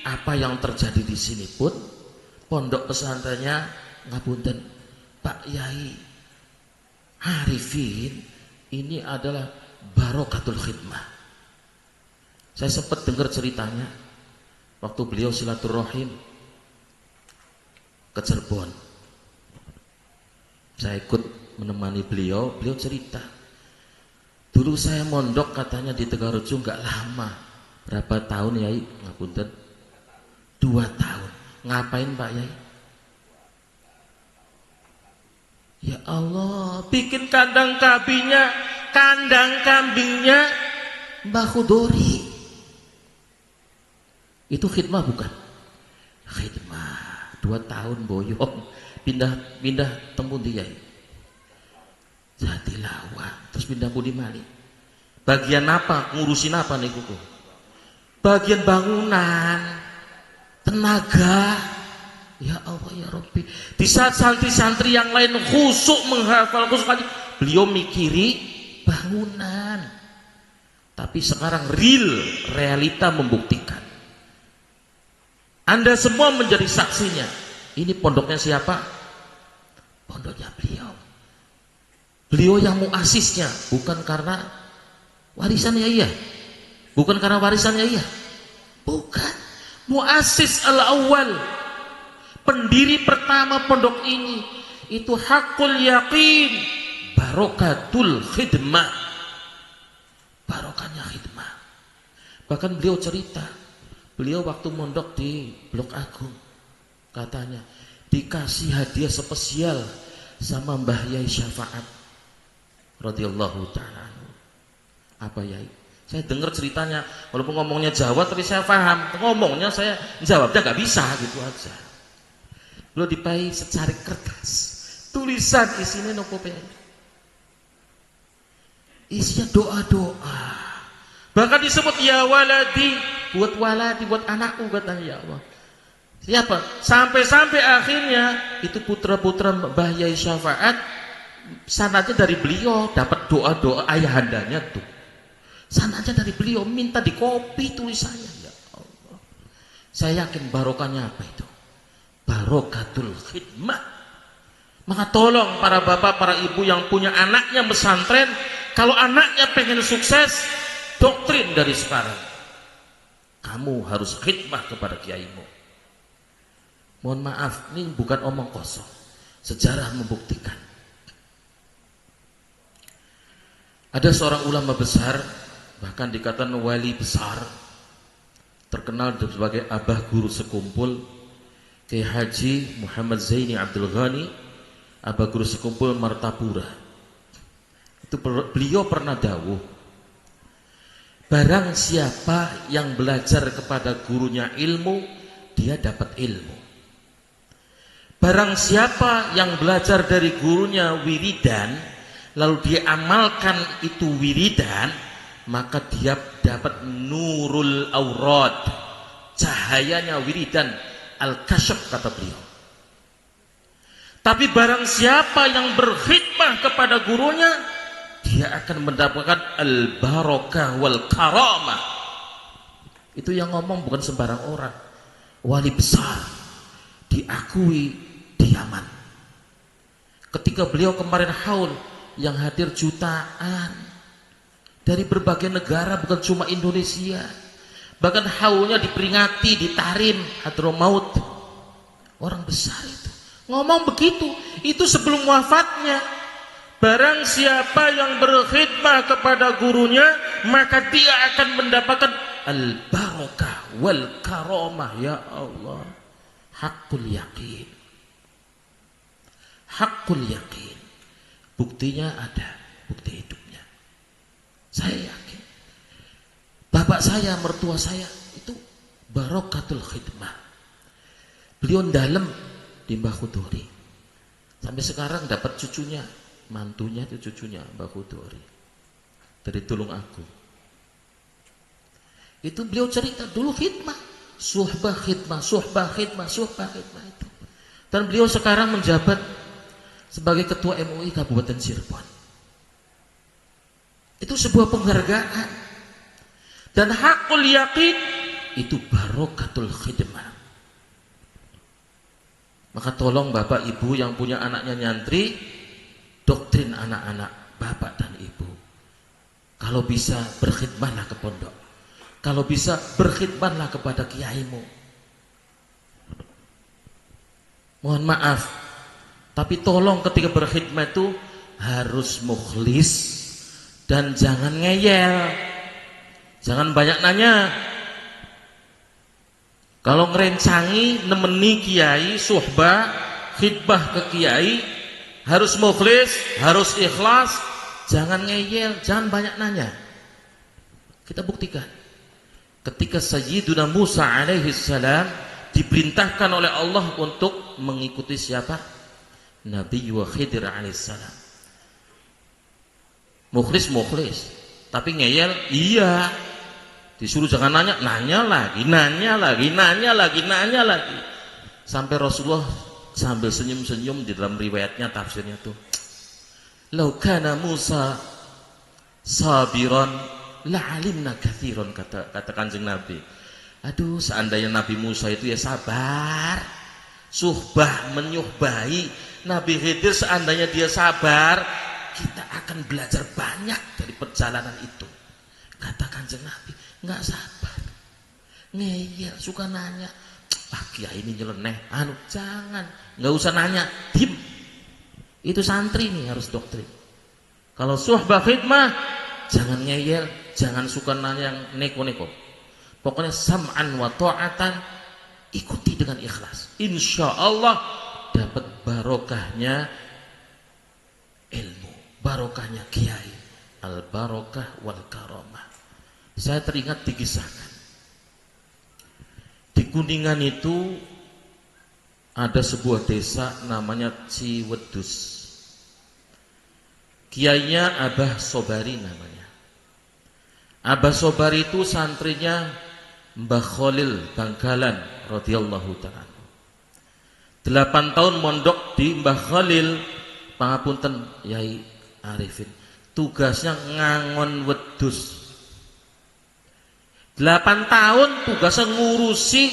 apa yang terjadi di sini pun pondok pesantrennya ngapunten Pak Yai Arifin, ini adalah barokatul khidmah. Saya sempat dengar ceritanya waktu beliau silaturahim ke Cirebon. Saya ikut menemani beliau cerita. Dulu saya mondok katanya di Tegarejo nggak lama. Berapa tahun Yai? Ngapunten. 2 tahun. Ngapain Pak Yai? Ya Allah, bikin kandang kambingnya Mbah Khudori. Itu khidmah bukan? Khidmah. 2 tahun boyong. Pindah temu dia Jatilawa, terus pindah budi mali. Bagian apa? Ngurusin apa nih kuku? Bagian bangunan, tenaga. Ya Allah ya Rabbi. Di saat santri-santri yang lain khusuk menghafal khusuk, beliau mikiri bangunan. Tapi sekarang realita membuktikan. Anda semua menjadi saksinya. Ini pondoknya siapa? Pondoknya beliau. Beliau yang muasisnya, bukan karena warisannya iya. Bukan karena warisannya iya. Bukan. Muasis al-awwal. Pendiri pertama pondok ini itu hakul yakin, barokatul khidmah. Barokahnya khidmah. Bahkan beliau cerita, beliau waktu mondok di Blok Agung, katanya dikasih hadiah spesial sama Mbah Yai Syafaat radhiyallahu ta'ala. Apa Yai? Saya dengar ceritanya, walaupun ngomongnya Jawa tapi saya paham. Ngomongnya saya jawabnya nggak bisa gitu aja. Lo dipai secari kertas, tulisan isinya nopo pengen. Isinya doa-doa. Bahkan disebut ya waladi, buat anakku katanya. Ya Allah. Siapa? Sampai akhirnya itu putra-putra Mbah Yai Syafaat sanadnya dari beliau dapat doa-doa ayahandanya tuh. Sanadnya dari beliau minta di copy tulisannya. Ya Allah. Saya yakin barokahnya apa itu? Barokatul khidmah. Maka tolong para bapak, para ibu yang punya anaknya pesantren, kalau anaknya pengen sukses, doktrin dari sekarang. Kamu harus khidmah kepada kiaimu. Mohon maaf, ini bukan omong kosong. Sejarah membuktikan. Ada seorang ulama besar, bahkan dikatakan wali besar, terkenal sebagai abah guru sekumpul, Kiai Haji Muhammad Zaini Abdul Ghani, abah guru sekumpul Martapura. Itu beliau pernah dawuh, barang siapa yang belajar kepada gurunya ilmu, dia dapat ilmu. Barang siapa yang belajar dari gurunya wiridan, lalu dia amalkan itu wiridan, maka dia dapat nurul aurad, cahayanya wiridan, al-kasyaf kata beliau. Tapi barang siapa yang berkhidmah kepada gurunya, dia akan mendapatkan al-barakah wal karamah. Itu yang ngomong bukan sembarang orang. Wali besar, diakui di Yaman. Ketika beliau kemarin haul, yang hadir jutaan dari berbagai negara, bukan cuma Indonesia. Bahkan haulnya diperingati di Tarim Hadramaut. Orang besar itu ngomong begitu. Itu sebelum wafatnya. Barang siapa yang berkhidmah kepada gurunya, maka dia akan mendapatkan al-barakah wal karamah. Ya Allah, Hakul yakin. Hakul yakin. Buktinya ada, bukti hidupnya. Saya yakin. Bapak saya, mertua saya itu barokatul khidmah. Beliau dalam di Mbah Khudori. Sampai sekarang dapat cucunya, mantunya itu cucunya Mbah Khudori. Dari Tulung Agung. Itu beliau cerita dulu khidmah. Suhbah khidmah, suhbah khidmah, suhbah khidmah itu. Dan beliau sekarang menjabat sebagai ketua MUI Kabupaten Cirebon. Itu sebuah penghargaan. Dan hakul yakin itu barokatul khidmah. Maka tolong Bapak Ibu yang punya anaknya nyantri, doktrin anak-anak Bapak dan Ibu. Kalau bisa berkhidmatlah ke pondok. Kalau bisa berkhidmatlah kepada kiaimu. Mohon maaf, tapi tolong ketika berkhidmat itu harus mukhlis dan jangan ngeyel. Jangan banyak nanya. Kalau ngerencangi nemeni kiai, suhbah, khidmah ke kiai, harus mukhlis, harus ikhlas, jangan ngeyel, jangan banyak nanya. Kita buktikan. Ketika Sayyiduna Musa alaihi salam diperintahkan oleh Allah untuk mengikuti siapa? Nabi Khidir alaihissalam. Mukhlis, tapi ngeyel, iya. Disuruh jangan nanya, nanya lagi. Sampai Rasulullah sambil senyum-senyum di dalam riwayatnya tafsirnya tuh. Lau kana Musa sabiran la'alimna katsiran, kata Kanjeng Nabi. Aduh, seandainya Nabi Musa itu ya sabar, suhbah menyuhbahi Nabi Khidir, seandainya dia sabar, kita akan belajar banyak dari perjalanan itu. Kata Kanjeng Nabi, nggak sabar, ngeyel, suka nanya. Ah, kiai ini nyeleneh, jangan, nggak usah nanya, dim. Itu santri nih harus doktrin. Kalau suhbah khidmah, jangan ngeyel, jangan suka nanya yang neko-neko. Pokoknya sam'an wa ta'atan, ikuti dengan ikhlas. Insya Allah dapat barokahnya ilmu, barokahnya kiai, al barokah wal karamah. Saya teringat dikisahkan di Kuningan itu ada sebuah desa namanya Ciwedus. Kiainya Abah Sobari namanya. Abah Sobari itu santrinya Mbah Khalil Bangkalan radhiyallahu ta'ala. 8 tahun mondok di Mbah Khalil, pangapunten Yai Arifin. Tugasnya ngangon wedus. 8 tahun tugasnya ngurusi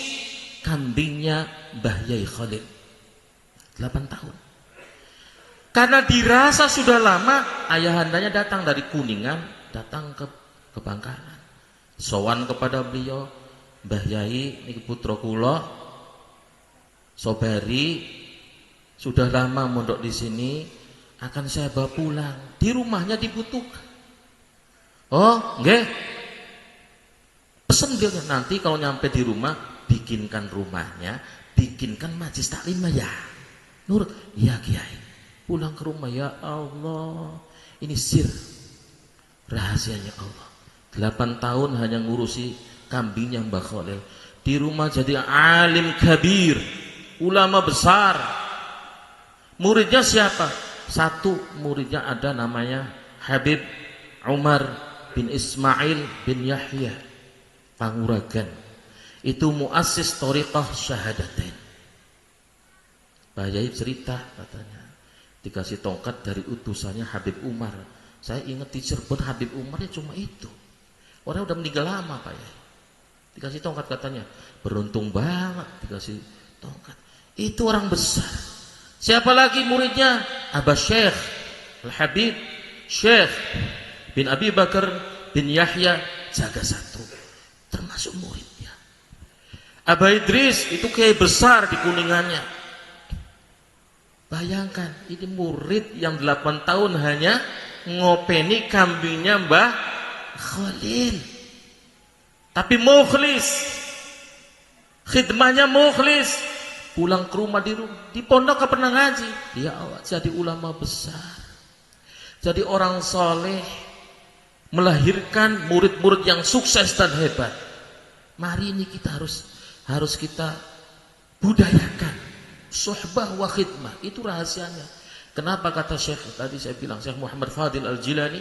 kambingnya Mbah Yai Khalil. 8 tahun. Karena dirasa sudah lama, ayahandanya datang dari Kuningan, datang ke Bangkalan. Sowan kepada beliau, Mbah Yai niki putra kula Sobari sudah lama mondok di sini, akan saya bawa pulang. Di rumahnya dibutuhkan. Oh, nggih. Pesen dia nanti kalau nyampe di rumah, bikinkan rumahnya, bikinkan majlis taklim ya. Nurut, ya Kiai. Pulang ke rumah, ya Allah. Ini sir rahasianya Allah. 8 tahun hanya ngurusi kambingnya Mbah Khalil. Di rumah jadi alim kabir, ulama besar. Muridnya siapa? Satu muridnya ada namanya Habib Umar bin Ismail bin Yahya Panguragan. Itu muassis thariqah syahadatain. Pak Yai cerita katanya, dikasih tongkat dari utusannya Habib Umar. Saya ingat di Cirebon Habib Umar ya cuma itu. Orang udah meninggal lama Pak Yai. Dikasih tongkat katanya, beruntung banget dikasih tongkat. Itu orang besar. Siapa lagi muridnya? Abah Syekh Al-Habib Syekh bin Abi Bakar bin Yahya Jaga Satu, termasuk muridnya. Abah Idris itu kiai besar di Kuningannya. Bayangkan, ini murid yang 8 tahun hanya ngopeni kambingnya Mbah Khalil. Tapi mukhlis, khidmahnya mukhlis, pulang ke rumah di pondok gak pernah ngaji, dia jadi ulama besar, jadi orang soleh, melahirkan murid-murid yang sukses dan hebat. Mari ini kita harus kita budayakan suhbah wa khidmah, itu rahasianya. Kenapa kata Syekh tadi saya bilang, Syekh Muhammad Fadil Al-Jilani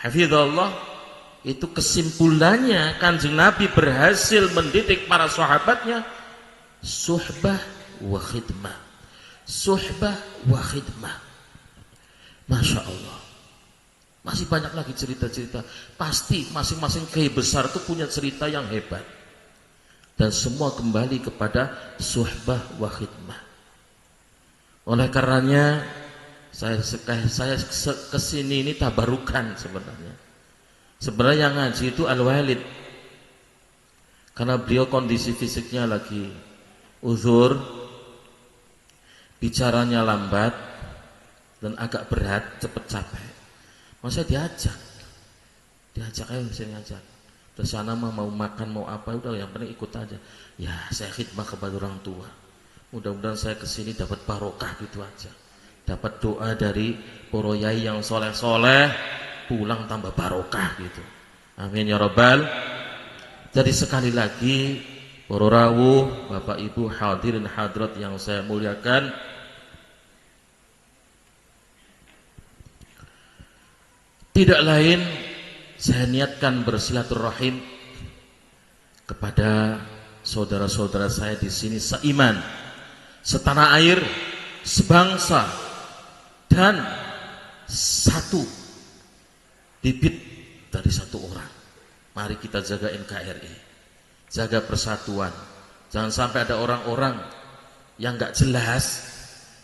hafizahullah, itu kesimpulannya Kanjeng Nabi berhasil mendidik para sahabatnya suhbah wa khidmah, suhbah wa khidmah. Masya Allah, masih banyak lagi cerita-cerita. Pasti masing-masing kiai besar itu punya cerita yang hebat, dan semua kembali kepada suhbah wa khidmah. Oleh karenanya saya kesini ini tabarukan sebenarnya. Sebenarnya yang ngaji itu Al-Walid, karena beliau kondisi fisiknya lagi uzur, bicaranya lambat dan agak berat, cepet capek. Masa diajak ayo saya ngajak ke sana, mau makan mau apa, udah yang penting ikut aja. Ya saya khidmah kepada orang tua, mudah-mudahan saya kesini dapat barokah gitu aja, dapat doa dari para yai yang soleh-soleh, pulang tambah barokah gitu. Amin ya rabbal. Jadi sekali lagi para rawuh, Bapak Ibu hadirin hadirat yang saya muliakan, tidak lain saya niatkan bersilaturahim kepada saudara-saudara saya di sini seiman, setanah air, sebangsa, dan satu bibit dari satu orang. Mari kita jaga NKRI, jaga persatuan. Jangan sampai ada orang-orang yang gak jelas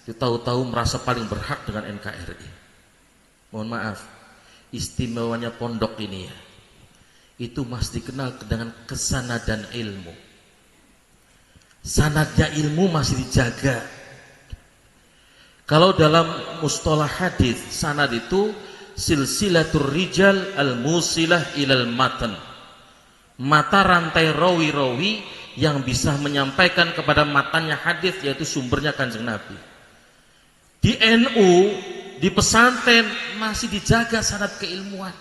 tahu-tahu merasa paling berhak dengan NKRI. Mohon maaf, istimewanya pondok ini ya, itu masih dikenal dengan kesanadan ilmu. Sanadnya ilmu masih dijaga. Kalau dalam mustalah hadis, sanad itu silsilatur rijal al-musilah ilal matan, mata rantai rawi-rawi yang bisa menyampaikan kepada matanya hadis, yaitu sumbernya Kanjeng Nabi. Di NU, di pesantren masih dijaga sanad keilmuan.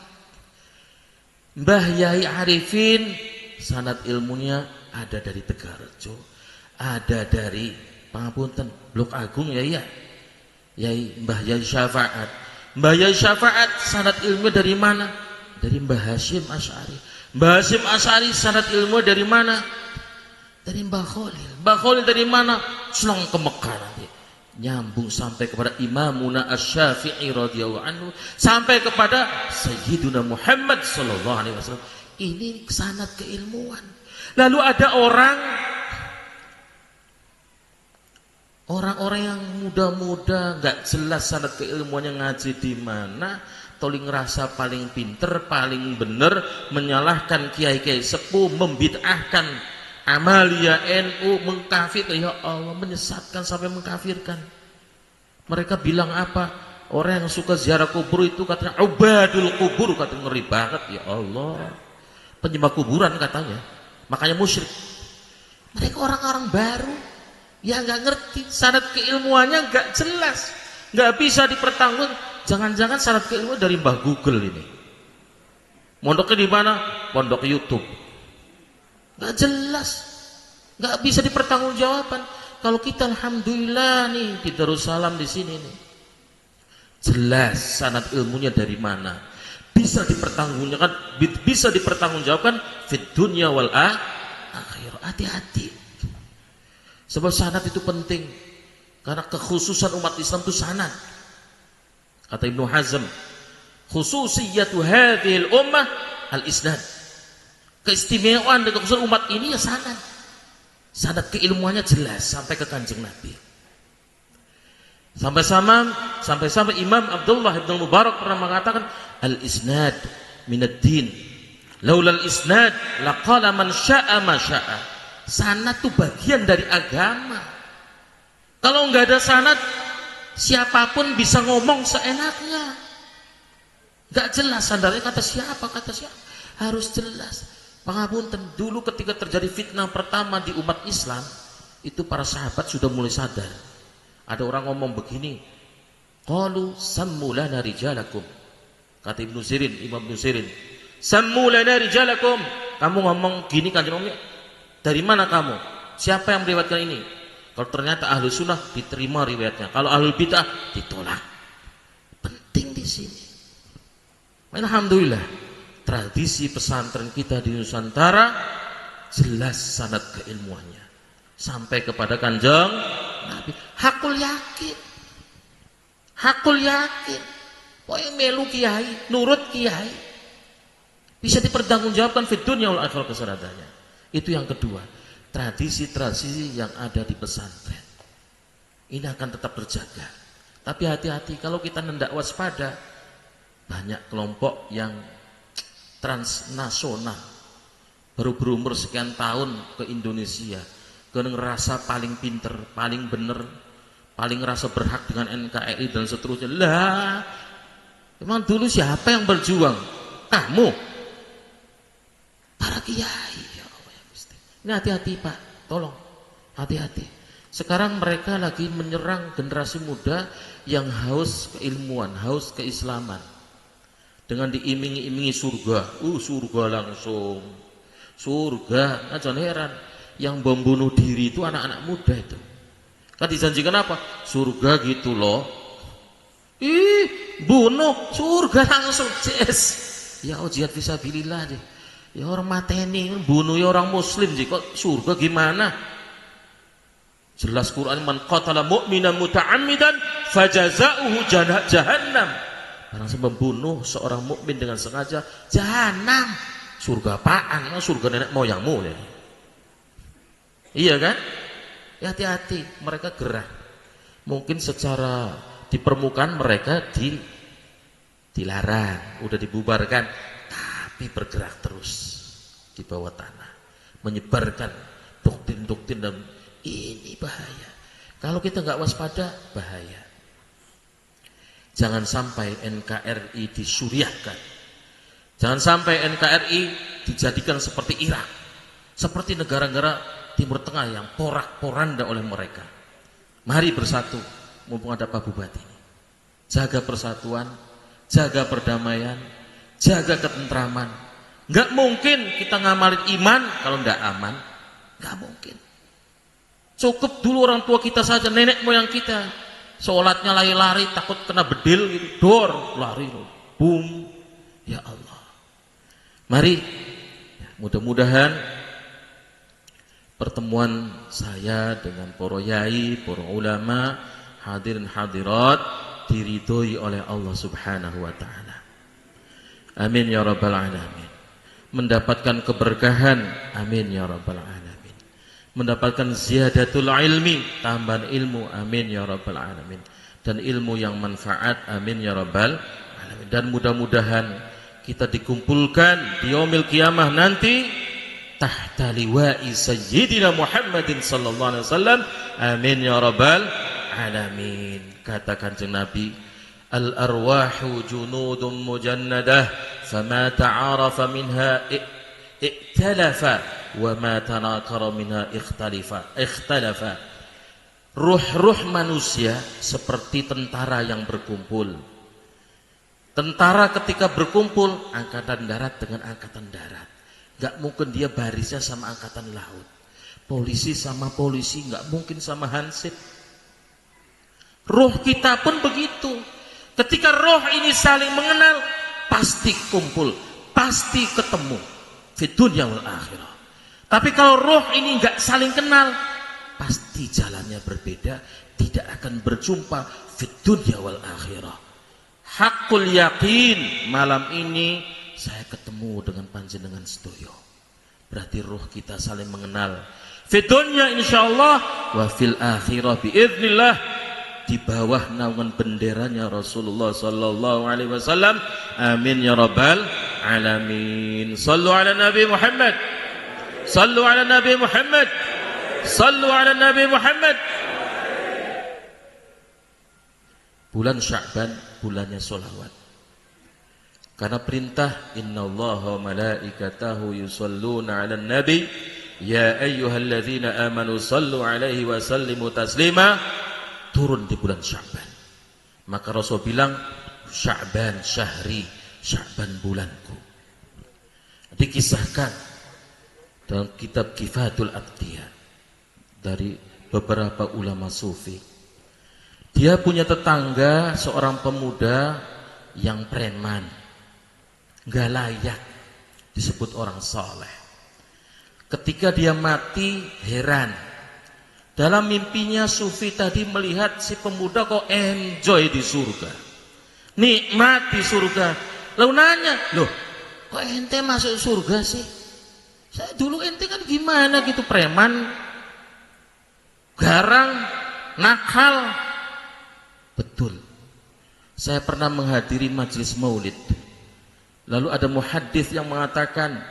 Mbah Yai Arifin sanad ilmunya ada dari Tegarjo, ada dari Pangapunten Blok Agung ya, Yai Mbah Yai Syafaat. Mbah Yai Syafaat sanad ilmu dari mana? Dari Mbah Hashim Asy'ari. Mbah Hashim Asy'ari sanad ilmu dari mana? Dari Mbah Khalil. Mbah Khalil dari mana? Selang ke Mekah nanti, nyambung sampai kepada Imamuna Asy-Syafi'i radhiyallahu anhu, sampai kepada Sayyiduna Muhammad sallallahu alaihi wasallam. Ini sanad keilmuan. Lalu ada orang-orang yang muda-muda nggak jelas sanad keilmuannya, ngaji di mana, toling ngerasa paling pinter, paling bener, menyalahkan kiai-kiai sepuh, membid'ahkan amalia NU, mengkafir. Ya Allah, menyesatkan sampai mengkafirkan. Mereka bilang apa? Orang yang suka ziarah kubur itu katanya ubadul kubur, katanya ngeri banget. Ya Allah, penyembah kuburan katanya, makanya musyrik. Mereka orang-orang baru yang nggak ngerti, sanad keilmuannya nggak jelas, nggak bisa dipertanggung. Jangan-jangan sanad keilmuan dari Mbah Google ini. Mondoknya di mana? Pondok YouTube. Nggak jelas, nggak bisa dipertanggungjawabkan. Kalau kita alhamdulillah nih di Darussalam di sini nih, jelas sanad ilmunya dari mana, bisa dipertanggungjawabkan, bisa dipertanggungjawabkan fit dunya wal akhirah. Hati-hati, sebab sanad itu penting, karena kekhususan umat Islam itu sanad. Kata Ibnu Hazm, khususiyatu hadhil ummah al-isnad. Keistimewaan dan kekhususan umat ini ya sanad. Sanad keilmuannya jelas sampai ke Kanjeng Nabi. Sampai-sampai Imam Abdullah bin Mubarak pernah mengatakan, al-isnad minad din. Laulal isnad laqala man syaa ma syaa. Sanad itu bagian dari agama. Kalau nggak ada sanad, siapapun bisa ngomong seenaknya. Nggak jelas sandarnya, kata siapa, harus jelas. Pangapunten, dulu ketika terjadi fitnah pertama di umat Islam, Itu para sahabat sudah mulai sadar. Ada orang ngomong begini, qalu sammu lana rijalakum. Kata Ibnu Sirin, Imam Ibnu Sirin, sammu lana rijalakum. Kamu ngomong gini kan, dari mana kamu? Siapa yang meriwayatkan ini? Kalau ternyata ahlu sunnah diterima riwayatnya, kalau ahlu bid'ah ditolak. Penting di sini. Alhamdulillah, tradisi pesantren kita di Nusantara jelas sanad keilmuannya sampai kepada Kanjeng Nabi. Hakul yakin, hakul yakin. Pokoknya melu kiai, nurut kiai, bisa dipertanggungjawabkan fid dunya wal akhirah kesadarannya. Itu yang kedua, tradisi-tradisi yang ada di pesantren ini akan tetap terjaga. Tapi hati-hati kalau kita hendak waspada, banyak kelompok yang transnasional baru berumur sekian tahun ke Indonesia, kena ngerasa paling pinter, paling bener, paling ngerasa berhak dengan NKRI dan seterusnya. Lah, emang dulu siapa yang berjuang? Kamu, para kiai. Ya Allah, ya Gusti. Ini hati-hati Pak, tolong hati-hati. Sekarang mereka lagi menyerang generasi muda yang haus keilmuan, haus keislaman, dengan diiming-imingi surga. Surga langsung, surga. Nah, jangan heran, yang bom bunuh diri itu anak-anak muda itu. Kan dijanjikan apa? Surga gitu loh. Bunuh surga langsung. Yes. Ya jihad fisabilillah aja. Ya orang mateni, bunuh ya orang muslim sih, kok surga gimana? Jelas Quran, man qatala mu'minan muta'ammidan fajaza'uhu jahannam. Barang membunuh seorang mukmin dengan sengaja, jahanam. Surga apaan? Surga nenek moyangmu ya. Iya kan? Ya, hati-hati, mereka gerah. Mungkin secara di permukaan mereka dilarang, udah dibubarkan, tapi bergerak terus di bawah tanah, menyebarkan doktrin-doktrin, dan ini bahaya. Kalau kita nggak waspada, bahaya. Jangan sampai NKRI disuriahkan. Jangan sampai NKRI dijadikan seperti Irak, seperti negara-negara Timur Tengah yang porak-poranda oleh mereka. Mari bersatu, mumpung ada Pak Bupati ini. Jaga persatuan, jaga perdamaian, jaga ketentraman. Nggak mungkin kita ngamalin iman kalau nggak aman. Nggak mungkin. Cukup dulu orang tua kita saja, nenek moyang kita. Sholatnya lari-lari takut kena bedil gitu, dor lari, boom. Ya Allah, mari mudah-mudahan pertemuan saya dengan para yai, para ulama, hadirin hadirat diridhoi oleh Allah Subhanahu wa taala. Amin ya rabbal alamin. Mendapatkan keberkahan, amin ya rabbal alamin. Mendapatkan ziyadatul ilmi, tambahan ilmu, amin ya rabbal alamin, dan ilmu yang manfaat, amin ya rabbal alamin. Dan mudah-mudahan kita dikumpulkan di yaumil qiyamah nanti tahta liwa'i sayyidina Muhammadin sallallahu alaihi wasallam, amin ya rabbal alamin. Kata Kanjeng Nabi, al arwahu junudun mujannadah fama ta'arafa minha i'talafa wa ma tanakara minha ikhtalafa. Ruh-ruh manusia seperti tentara yang berkumpul. Tentara ketika berkumpul, angkatan darat dengan angkatan darat, gak mungkin dia barisnya sama angkatan laut. Polisi sama polisi gak mungkin sama hansip. Ruh kita pun begitu. Ketika roh ini saling mengenal, pasti kumpul, pasti ketemu fid dunya wal akhirah. Tapi kalau roh ini enggak saling kenal, pasti jalannya berbeda, tidak akan berjumpa fid dunya wal akhirah. Hakul yakin, malam ini saya ketemu dengan panjenengan sedoyo. Berarti roh kita saling mengenal. Fid dunya insyaallah, wa fil akhirah biiznillah, di bawah naungan benderanya Rasulullah sallallahu alaihi wasallam. Amin ya rabbal alamin. Sallu ala Nabi Muhammad. Sallu ala Nabi Muhammad. Sallu ala Nabi Muhammad. Bulan Sya'ban, bulannya sholawat. Karena perintah innallaha malaikatahu yusalluna ala nabi ya ayyuhalladzina amanu sallu alaihi wa sallimu taslima, turun di bulan Sya'ban. Maka Rasul bilang, Sya'ban syahri, Sya'ban bulanku. Dikisahkan dalam kitab Kifatul Aqtiyah dari beberapa ulama sufi. Dia punya tetangga seorang pemuda yang preman, gak layak disebut orang soleh. Ketika dia mati, heran. Dalam mimpinya sufi tadi melihat si pemuda kok enjoy di surga, nikmat di surga. Lalu nanya, loh kok ente masuk surga sih? Saya dulu ente kan gimana gitu, preman, garang, nakal. Betul, saya pernah menghadiri majelis maulid. Lalu ada muhaddits yang mengatakan,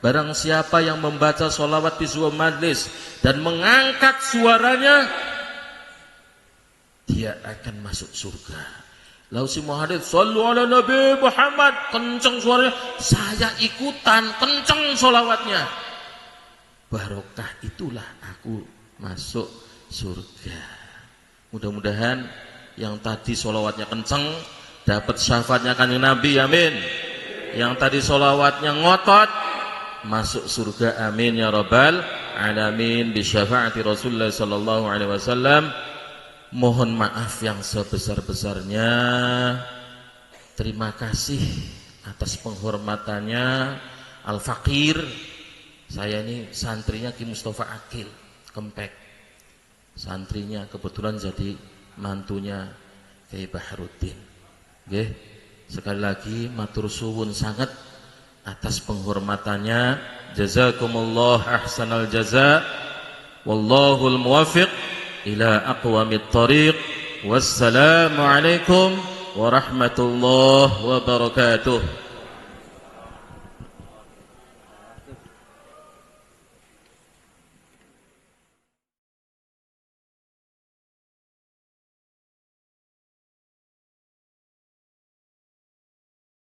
barang siapa yang membaca sholawat di sebuah majlis dan mengangkat suaranya, dia akan masuk surga. Lalu si muhaddits, sallu ala Nabi Muhammad, kenceng suaranya, saya ikutan kenceng sholawatnya. Barokah itulah aku masuk surga. Mudah-mudahan yang tadi sholawatnya kenceng dapat syafaatnya kanjeng Nabi, amin. Yang tadi sholawatnya ngotot masuk surga, amin ya rabbal alamin, bi syafaati Rasulullah sallallahu alaihi wasallam. Mohon maaf yang sebesar-besarnya. Terima kasih atas penghormatannya Al-Fakir. Saya ini santrinya Ki Mustafa Akil Kempek. Santrinya kebetulan jadi mantunya Kiai Baharudin. Nggih, sekali lagi matur suwun sangat atas penghormatannya. Jazakumullah ahsanal jaza. Wallahul muwaffiq ila aqwamit thariq. Wassalamu alaikum warahmatullahi wabarakatuh.